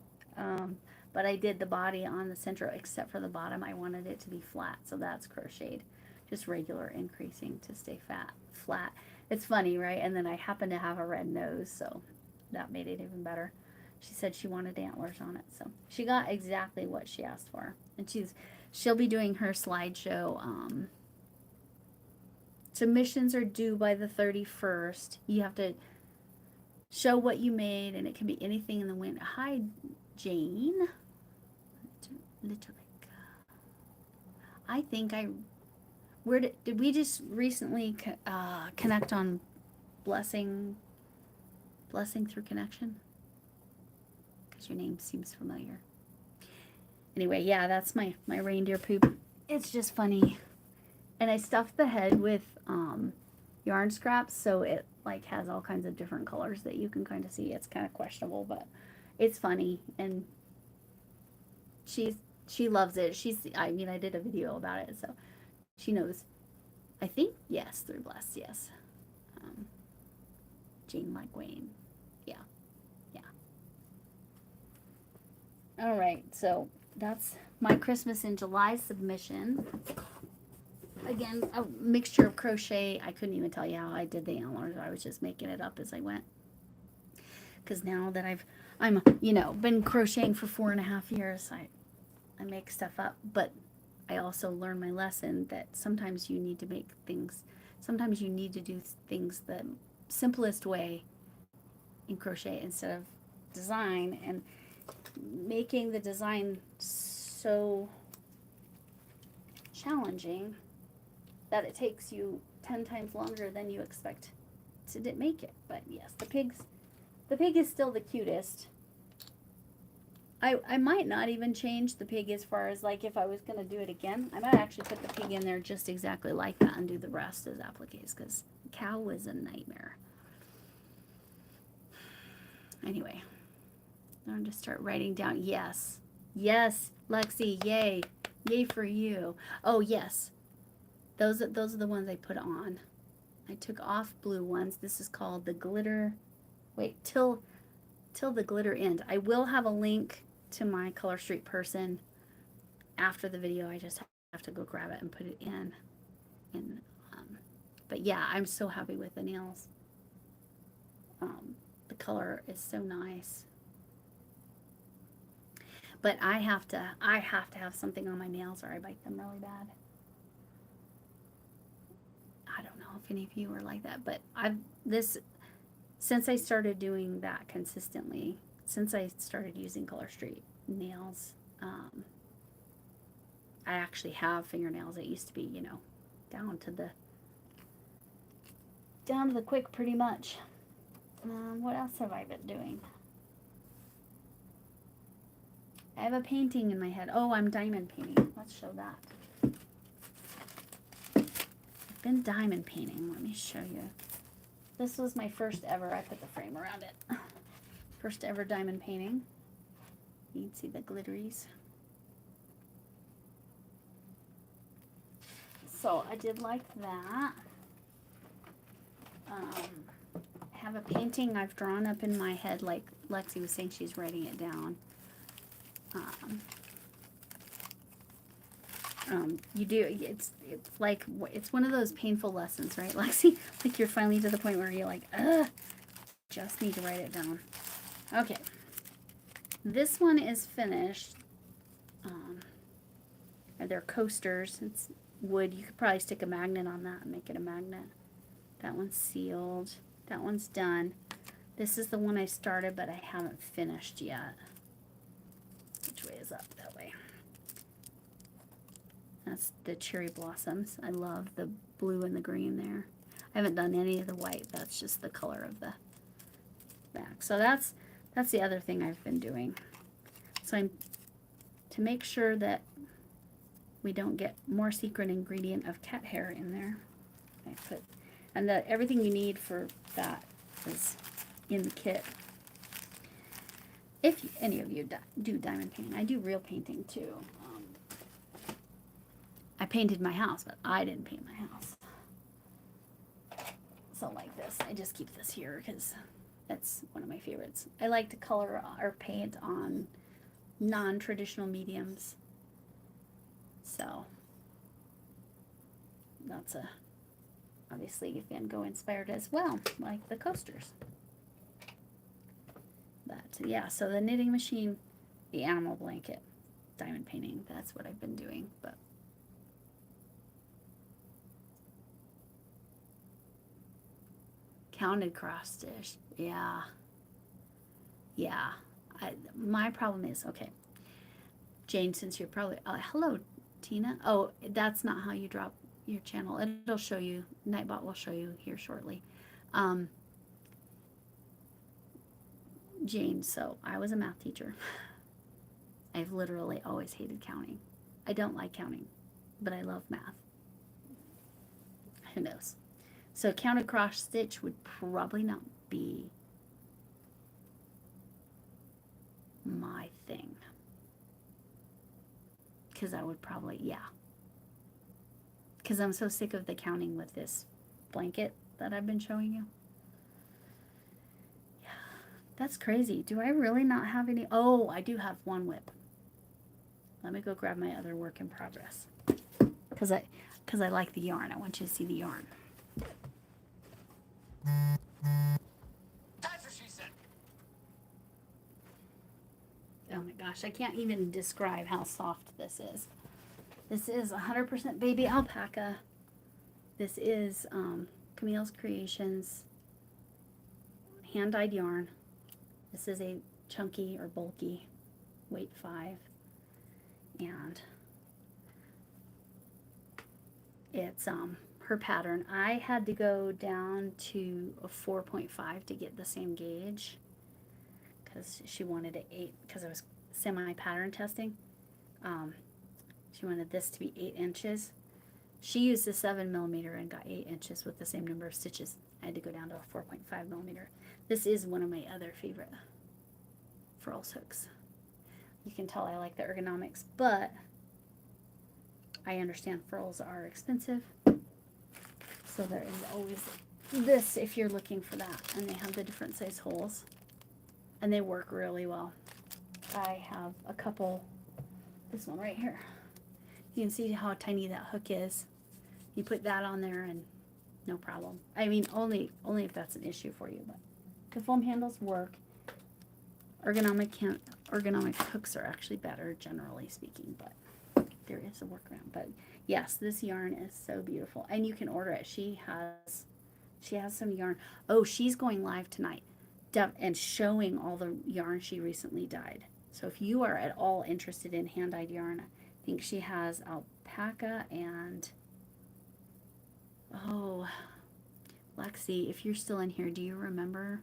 But I did the body on the center except for the bottom. I wanted it to be flat, so that's crocheted. Just regular increasing to stay flat. It's funny, right? And then I happen to have a red nose, so that made it even better. She said she wanted antlers on it, so she got exactly what she asked for. And she'll be doing her slideshow. Submissions are due by the 31st. You have to show what you made, and it can be anything in the winter. Hi, Jane. I think where did we just recently connect on blessing through connection? Because your name seems familiar. Anyway, yeah, that's my reindeer poop. It's just funny. And I stuffed the head with yarn scraps, so it like has all kinds of different colors that you can kind of see. It's kind of questionable, but it's funny, and she loves it. I mean, I did a video about it, so she knows. I think yes, through Bless, yes. Jane like Wayne, yeah. All right, so that's my Christmas in July submission. Again, a mixture of crochet. I couldn't even tell you how I did the antlers. I was just making it up as I went. Because now that I'm been crocheting for 4.5 years, I make stuff up. But I also learned my lesson that sometimes you need to make things. Sometimes you need to do things the simplest way in crochet instead of design, and making the design so challenging that it takes you 10 times longer than you expect to make it. But yes, the pig is still the cutest. I might not even change the pig as far as, like, if I was going to do it again. I might actually put the pig in there just exactly like that and do the rest as appliques, because the cow was a nightmare. Anyway, I'm just start writing down. Yes, Lexi, yay for you. Oh yes, those are the ones I put on. I took off blue ones. This is called the glitter. Wait, till the glitter end. I will have a link to my Color Street person after the video. I just have to go grab it and put it in. But yeah, I'm so happy with the nails. The color is so nice. But I have to have something on my nails or I bite them really bad. I don't know if any of you are like that, but since I started doing that consistently, since I started using Color Street nails, I actually have fingernails that used to be, down to the quick pretty much. What else have I been doing? I have a painting in my head. Oh, I'm diamond painting. Let's show that. I've been diamond painting. Let me show you. This was my first ever. I put the frame around it. First ever diamond painting. You can see the glitteries. So I did like that. I have a painting I've drawn up in my head, like Lexi was saying, she's writing it down. You do, it's like, it's one of those painful lessons, right, Lexi? Like you're finally to the point where you're like, just need to write it down. Okay. This one is finished. They're coasters. It's wood. You could probably stick a magnet on that and make it a magnet. That one's sealed. That one's done. This is the one I started, but I haven't finished yet. Which way is up? That way. That's the cherry blossoms. I love the blue and the green there. I haven't done any of the white. That's just the color of the back. So that's the other thing I've been doing. So to make sure that we don't get more secret ingredient of cat hair in there, I put, and everything you need for that is in the kit. If any of you do diamond painting, I do real painting too. I painted my house, but I didn't paint my house. So like this, I just keep this here because That's one of my favorites. I like to color or paint on non-traditional mediums. So that's a obviously Van Gogh inspired as well, like the coasters. But yeah, so the knitting machine, the animal blanket, diamond painting, that's what I've been doing. But counted cross stitch, yeah. My problem is, okay, Jane, since you're probably, hello, Tina. Oh, that's not how you drop your channel. It'll show you, Nightbot will show you here shortly. Jane, so I was a math teacher. I've literally always hated counting. I don't like counting, but I love math. Who knows? So counted cross stitch would probably not be my thing. Because I would probably, yeah. Because I'm so sick of the counting with this blanket that I've been showing you. Yeah, that's crazy. Do I really not have any? Oh, I do have one whip. Let me go grab my other work in progress. Because I like the yarn. I want you to see the yarn. That's what she said. Oh my gosh, I can't even describe how soft this is. This is 100% baby alpaca. This is Camille's Creations hand-dyed yarn. This is a chunky or bulky weight 5. And it's her pattern. I had to go down to a 4.5 to get the same gauge because she wanted an 8 because I was semi-pattern testing. She wanted this to be 8 inches. She used a 7 millimeter and got 8 inches with the same number of stitches. I had to go down to a 4.5 millimeter. This is one of my other favorite furls hooks. You can tell I like the ergonomics, but I understand furls are expensive. So there is always this if you're looking for that. And they have the different size holes. And they work really well. I have a couple, this one right here. You can see how tiny that hook is. You put that on there and no problem. I mean, only if that's an issue for you. But the foam handles work. Ergonomic hooks are actually better, generally speaking, but there is a workaround. But yes, this yarn is so beautiful, and you can order it. She has some yarn. Oh, she's going live tonight, and showing all the yarn she recently dyed. So if you are at all interested in hand-dyed yarn, I think she has alpaca and Lexi, if you're still in here, do you remember?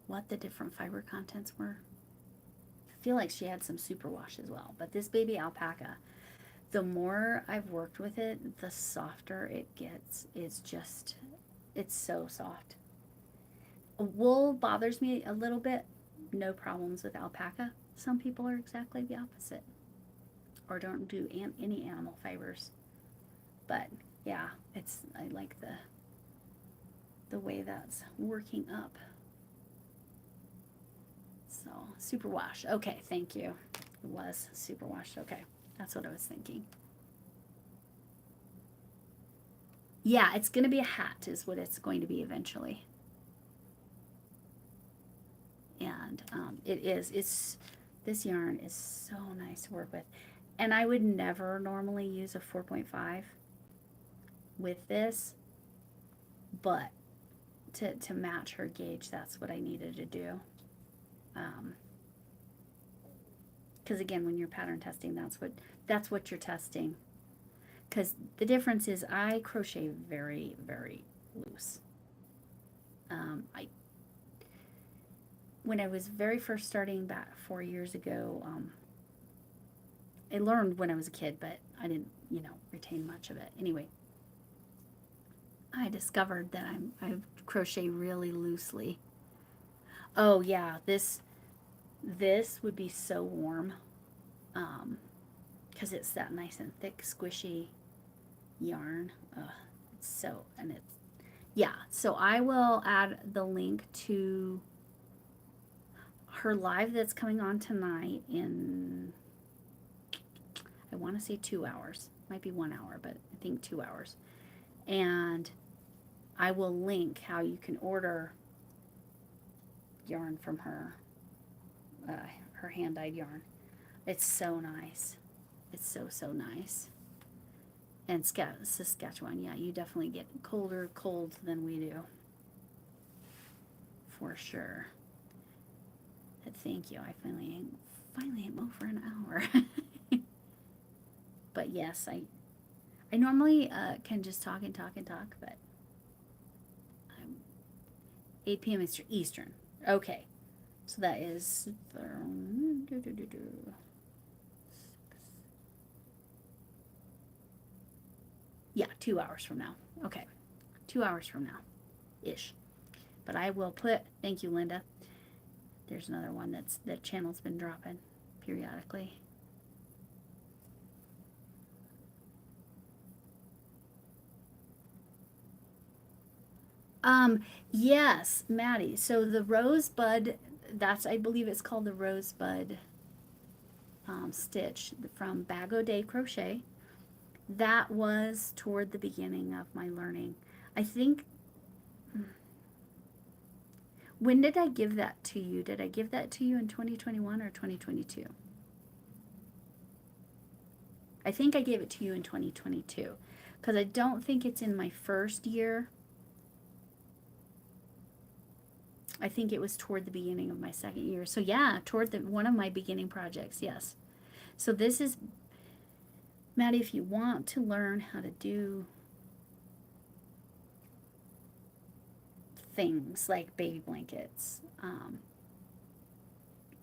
What the different fiber contents were? I feel like she had some superwash as well. But this baby alpaca, the more I've worked with it, the softer it gets. It's so soft. Wool bothers me a little bit. No problems with alpaca. Some people are exactly the opposite. Or don't do any animal fibers. But yeah, I like the way that's working up. So, superwash. Okay, thank you. It was superwash. Okay, that's what I was thinking. Yeah, it's going to be a hat is what it's going to be eventually. And this yarn is so nice to work with. And I would never normally use a 4.5 with this, but to match her gauge, that's what I needed to do. Because again, when you're pattern testing, that's what you're testing. Because the difference is I crochet very, very loose. When I was very first starting back 4 years ago, I learned when I was a kid, but I didn't, retain much of it. Anyway, I discovered that I crochet really loosely. Oh yeah, this would be so warm, because it's that nice and thick, squishy yarn. It's so, and it's, yeah. So I will add the link to her live that's coming on tonight in, I want to say 2 hours. Might be 1 hour, but I think 2 hours. And I will link how you can order yarn from her, her hand-dyed yarn. It's so nice. It's so, so nice. And Saskatchewan, yeah, you definitely get colder cold than we do. For sure. But thank you. I finally am over an hour. But yes, I normally can just talk and talk and talk, but I'm 8 p.m. Eastern. Okay. So that is yeah, 2 hours from now. Okay. 2 hours from now ish. But I will put, thank you, Linda. There's another one that channel's been dropping periodically. Yes, Maddie. So the rosebud, that's, I believe it's called the rosebud stitch from Bag O' Day Crochet. That was toward the beginning of my learning. I think, when did I give that to you? Did I give that to you in 2021 or 2022? I think I gave it to you in 2022 because I don't think it's in my first year. I think it was toward the beginning of my second year. So yeah, toward one of my beginning projects, yes. So this is, Maddie, if you want to learn how to do things like baby blankets,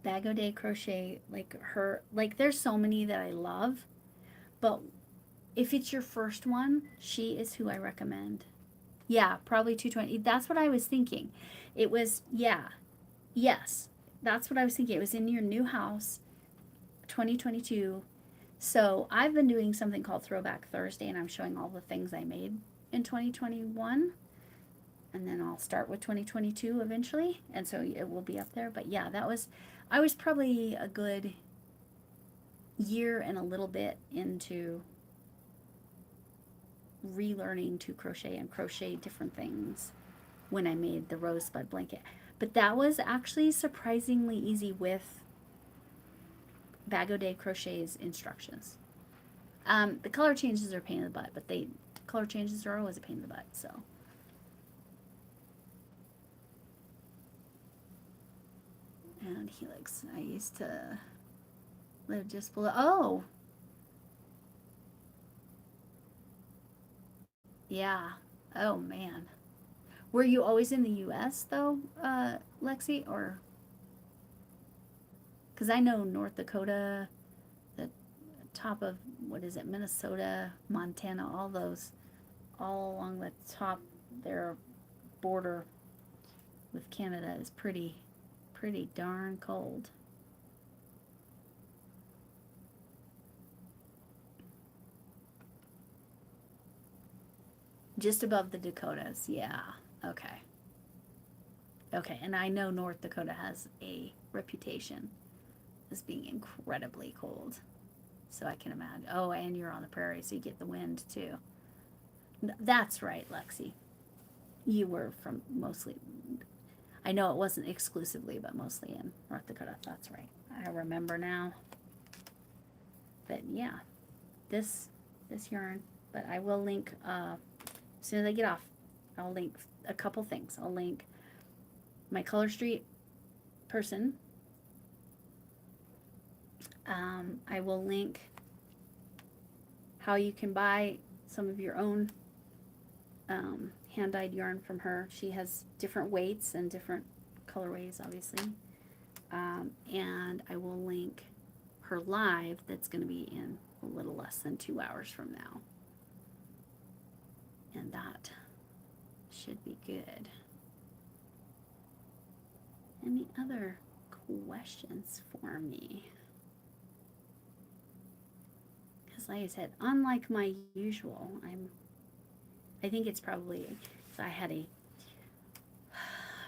Bag O' Day Crochet, like there's so many that I love, but if it's your first one, she is who I recommend. Yeah, probably 220. That's what I was thinking. It was, yeah, yes, that's what I was thinking. It was in your new house, 2022. So I've been doing something called Throwback Thursday, and I'm showing all the things I made in 2021. And then I'll start with 2022 eventually. And so it will be up there. But yeah, I was probably a good year and a little bit into relearning to crochet and crochet different things when I made the rosebud blanket. But that was actually surprisingly easy with Bag O' Day Crochet's instructions. The color changes are a pain in the butt, but color changes are always a pain in the butt, so. And Helix, I used to live just below, oh! Yeah, oh man. Were you always in the U.S. though, Lexi, or? Because I know North Dakota, the top of, what is it, Minnesota, Montana, all those, all along the top, their border with Canada is pretty darn cold. Just above the Dakotas, yeah, okay. Okay, and I know North Dakota has a reputation as being incredibly cold. So I can imagine. Oh, and you're on the prairie, so you get the wind too. That's right, Lexi. You were from mostly, I know it wasn't exclusively, but mostly in North Dakota. That's right. I remember now. But yeah, this yarn. But I will link, as soon as I get off, I'll link a couple things. I'll link my Color Street person. I will link how you can buy some of your own hand-dyed yarn from her. She has different weights and different colorways, obviously. And I will link her live that's going to be in a little less than 2 hours from now. And that should be good. Any other questions for me? Because like I said, unlike my usual, I think it's probably, so I had a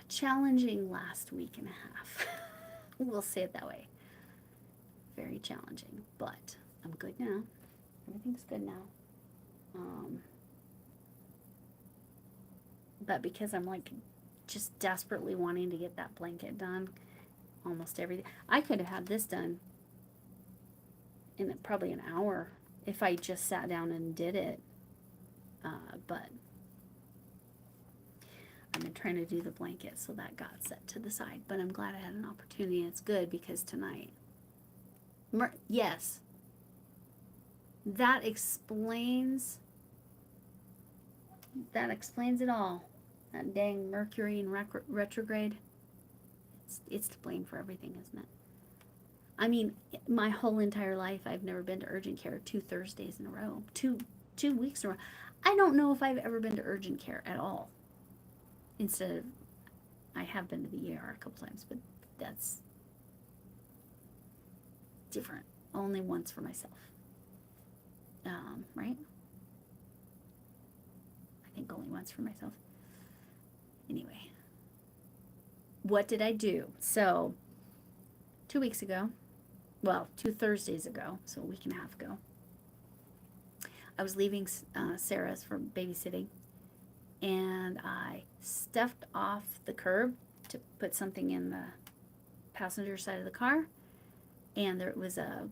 challenging last week and a half. We'll say it that way. Very challenging, but I'm good now. Everything's good now. But because I'm like just desperately wanting to get that blanket done, almost everything. I could have had this done in probably an hour if I just sat down and did it. But I've been trying to do the blanket, so that got set to the side. But I'm glad I had an opportunity. It's good because tonight, yes, that explains it all. That dang Mercury in retrograde. It's to blame for everything, isn't it? I mean, my whole entire life, I've never been to urgent care 2 Thursdays in a row, two weeks in a row. I don't know if I've ever been to urgent care at all. Instead of, I have been to the ER a couple times, but that's different. Only once for myself. Right? I think only once for myself. Anyway, what did I do? So, 2 weeks ago, well, 2 Thursdays ago, so a week and a half ago, I was leaving Sarah's for babysitting, and I stepped off the curb to put something in the passenger side of the car, and it was a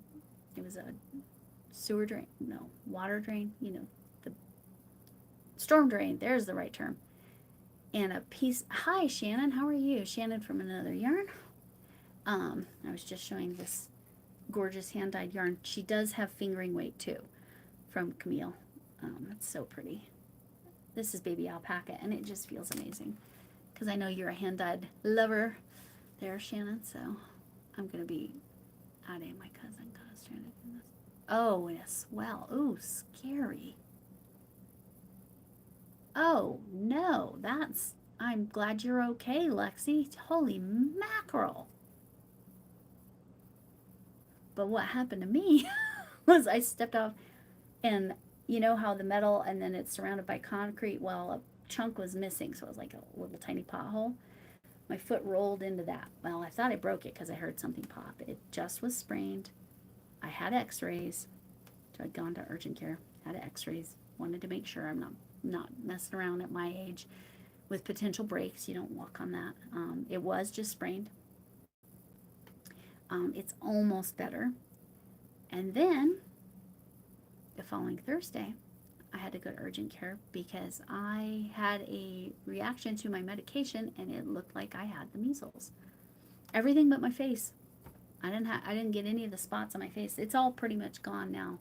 sewer drain, no, water drain, the storm drain, there's the right term. And a piece, hi Shannon, how are you? Shannon from Another Yarn. I was just showing this gorgeous hand-dyed yarn. She does have fingering weight too, from Camille. It's so pretty. This is baby alpaca, and it just feels amazing. Because I know you're a hand-dyed lover there, Shannon, so I'm going to be adding my cousin because trying to do this. Oh, yes, well, ooh, scary. Oh, no, I'm glad you're okay, Lexi. Holy mackerel. But what happened to me was I stepped off, and you know how the metal and then it's surrounded by concrete? Well, a chunk was missing, so it was like a little tiny pothole. My foot rolled into that. Well, I thought I broke it because I heard something pop. It just was sprained. I had x-rays. So I'd gone to urgent care, had x-rays. Wanted to make sure I'm not messing around at my age with potential breaks. You don't walk on that. It was just sprained. It's almost better. And then the following Thursday, I had to go to urgent care because I had a reaction to my medication and it looked like I had the measles. Everything but my face. I didn't get any of the spots on my face. It's all pretty much gone now.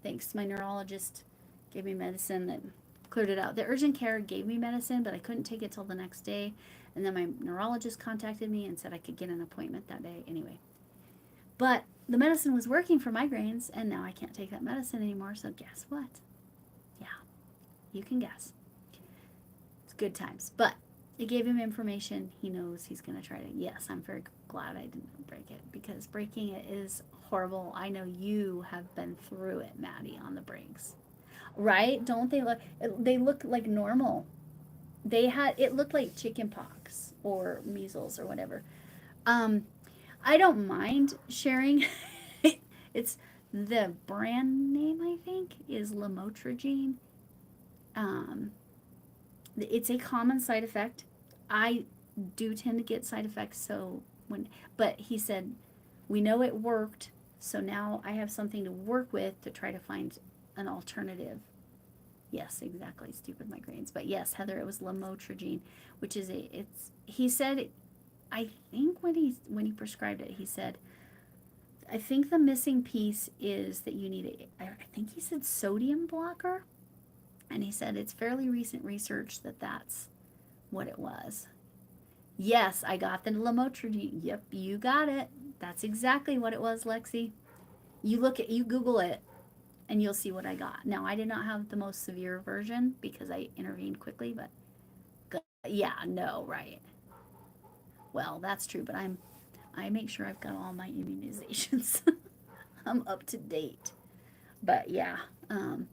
Thanks to my neurologist, gave me medicine that cleared it out. The urgent care gave me medicine, but I couldn't take it till the next day. And then my neurologist contacted me and said I could get an appointment that day anyway. But the medicine was working for migraines, and now I can't take that medicine anymore, so guess what? Yeah, you can guess. It's good times. But it gave him information. He knows he's going to try to. Yes, I'm very glad I didn't break it, because breaking it is horrible. I know you have been through it, Maddie, on the breaks. Right? Don't they look like normal. It looked like chicken pox or measles or whatever. I don't mind sharing. It's the brand name, I think, is lamotrigine. It's a common side effect. I do tend to get side effects, but he said, we know it worked, so now I have something to work with to try to find an alternative. Yes, exactly, stupid migraines. But yes, Heather, it was lamotrigine, which is he said, I think when he prescribed it, he said, I think the missing piece is that you need I think he said sodium blocker. And he said it's fairly recent research that's what it was. Yes, I got the lamotrigine. Yep, you got it. That's exactly what it was, Lexi. You Google it, and you'll see what I got. Now, I did not have the most severe version because I intervened quickly, but yeah, no, right. Well, that's true, but I make sure I've got all my immunizations. I'm up to date. But yeah, and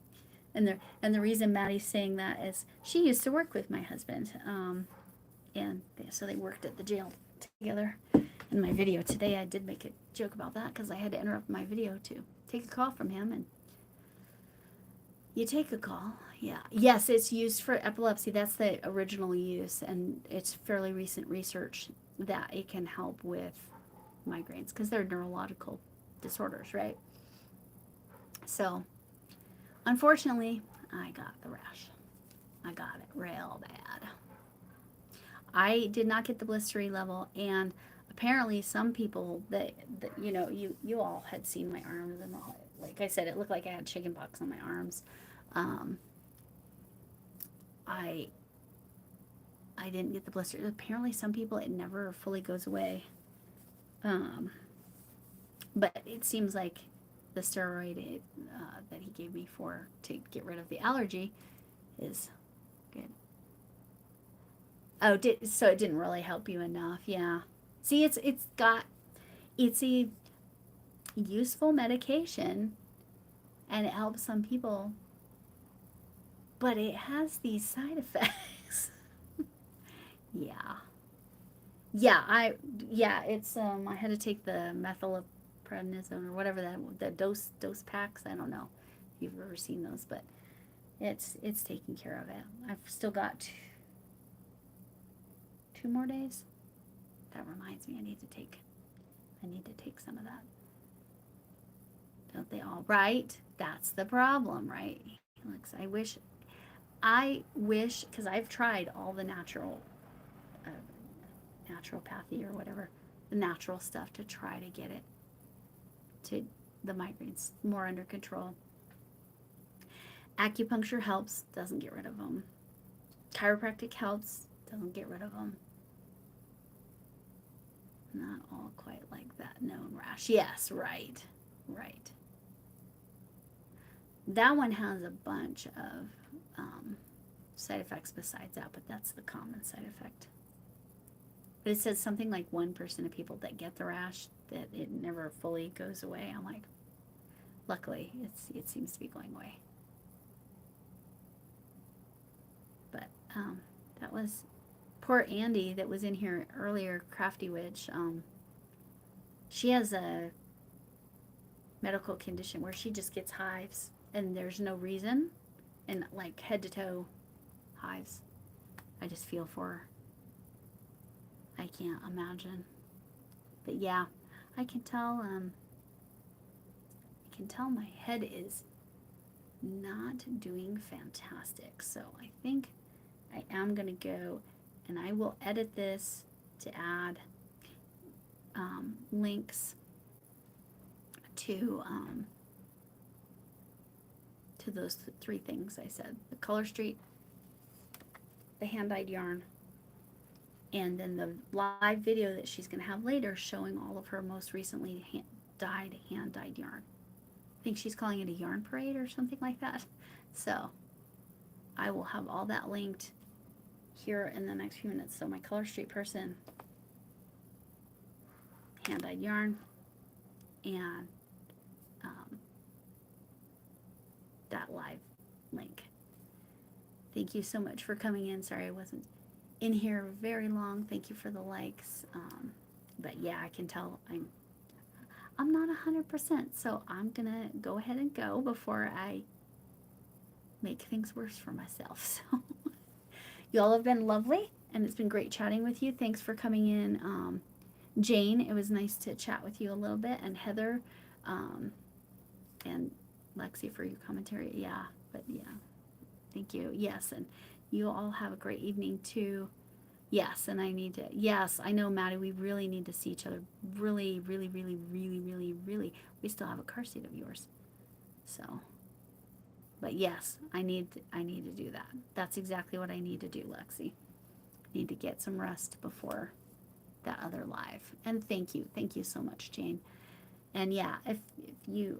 the reason Maddie's saying that is she used to work with my husband, and so they worked at the jail together. In my video today, I did make a joke about that because I had to interrupt my video to take a call from him, and you take a call. Yeah. Yes, it's used for epilepsy. That's the original use, and it's fairly recent research that it can help with migraines because they're neurological disorders, right? So, unfortunately, I got the rash. I got it real bad. I did not get the blistery level, and apparently some people that you all had seen my arms, and all, like I said, it looked like I had chicken pox on my arms. Um, I I didn't get the blister. Apparently, some people it never fully goes away. Um, but it seems like the steroid that he gave me for to get rid of the allergy is good. Oh, so it didn't really help you enough. Yeah. See, it's a useful medication, and it helps some people, but it has these side effects. Yeah. Yeah, it's I had to take the methylprednisone or whatever the dose packs. I don't know if you've ever seen those, but it's taking care of it. I've still got two more days. That reminds me, I need to take some of that. Don't they all? Right? That's the problem, right? Looks, I wish, because I've tried all the uh, naturopathy or whatever, the natural stuff to try to get it to the migraines more under control. Acupuncture helps, doesn't get rid of them. Chiropractic helps, doesn't get rid of them. Not all quite like that known rash. Yes, right. That one has a bunch of side effects besides that, but that's the common side effect. But it says something like 1% of people that get the rash, that it never fully goes away. I'm like, luckily, it seems to be going away. But that was poor Andy that was in here earlier, Crafty Witch. She has a medical condition where she just gets hives, and there's no reason, and like head to toe hives. I just feel for her. I can't imagine. But yeah, I can tell my head is not doing fantastic. So I think I am going to go, and I will edit this to add links to those three things I said: the Color Street, the hand-dyed yarn, and then the live video that she's going to have later showing all of her most recently hand-dyed yarn. I think she's calling it a yarn parade or something like that. So I will have all that linked here in the next few minutes. So my Color Street person, hand-dyed yarn, and that live link. Thank you so much for coming in. Sorry I wasn't in here very long. Thank you for the likes. But yeah, I can tell I'm not 100%, so I'm gonna go ahead and go before I make things worse for myself. So you all have been lovely, and it's been great chatting with you. Thanks for coming in. Jane, it was nice to chat with you a little bit, and Heather, and Lexi for your commentary. Yeah, but yeah, thank you. Yes, and you all have a great evening too. Yes, and yes, I know, Maddie, we really need to see each other. Really, really, really, really, really, really. We still have a car seat of yours. So, but yes, I need to do that. That's exactly what I need to do, Lexi. Need to get some rest before that other live. And thank you so much, Jane. And yeah, if you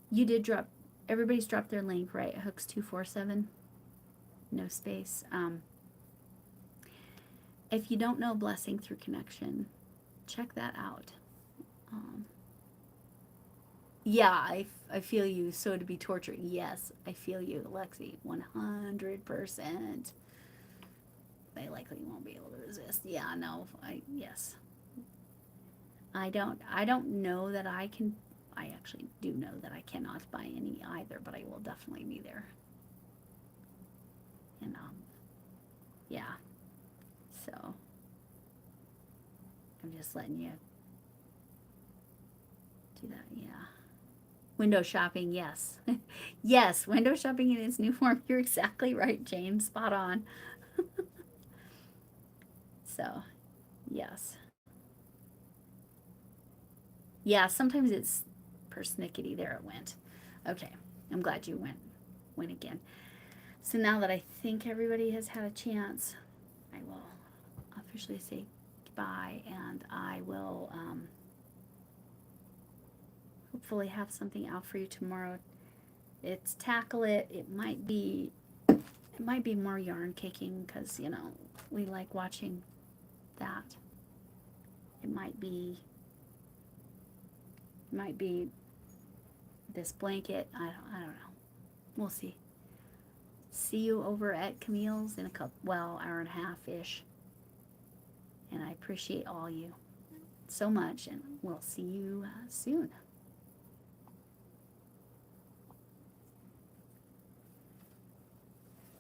you did drop, everybody's dropped their link, right? Hooks 247, no space. If you don't know Blessing Through Connection, check that out. Yeah, I feel you. So to be tortured. Yes, I feel you, Lexi. 100%. They likely won't be able to resist. Yeah, no. Yes. I don't know that I can. I actually do know that I cannot buy any either, but I will definitely be there. And yeah. So I'm just letting you do that. Yeah. Window shopping, yes. Yes, window shopping in its new form. You're exactly right, James. Spot on. So, yes. Yeah, sometimes it's persnickety. There it went. Okay. I'm glad you went again. So now that I think everybody has had a chance, I will officially say goodbye, and I will hopefully have something out for you tomorrow. It's tackle it. It might be more yarn caking because we like watching that. It might be this blanket. I don't know. We'll see. See you over at Camille's in a couple, well, hour and a half ish. And I appreciate all you so much, and we'll see you soon.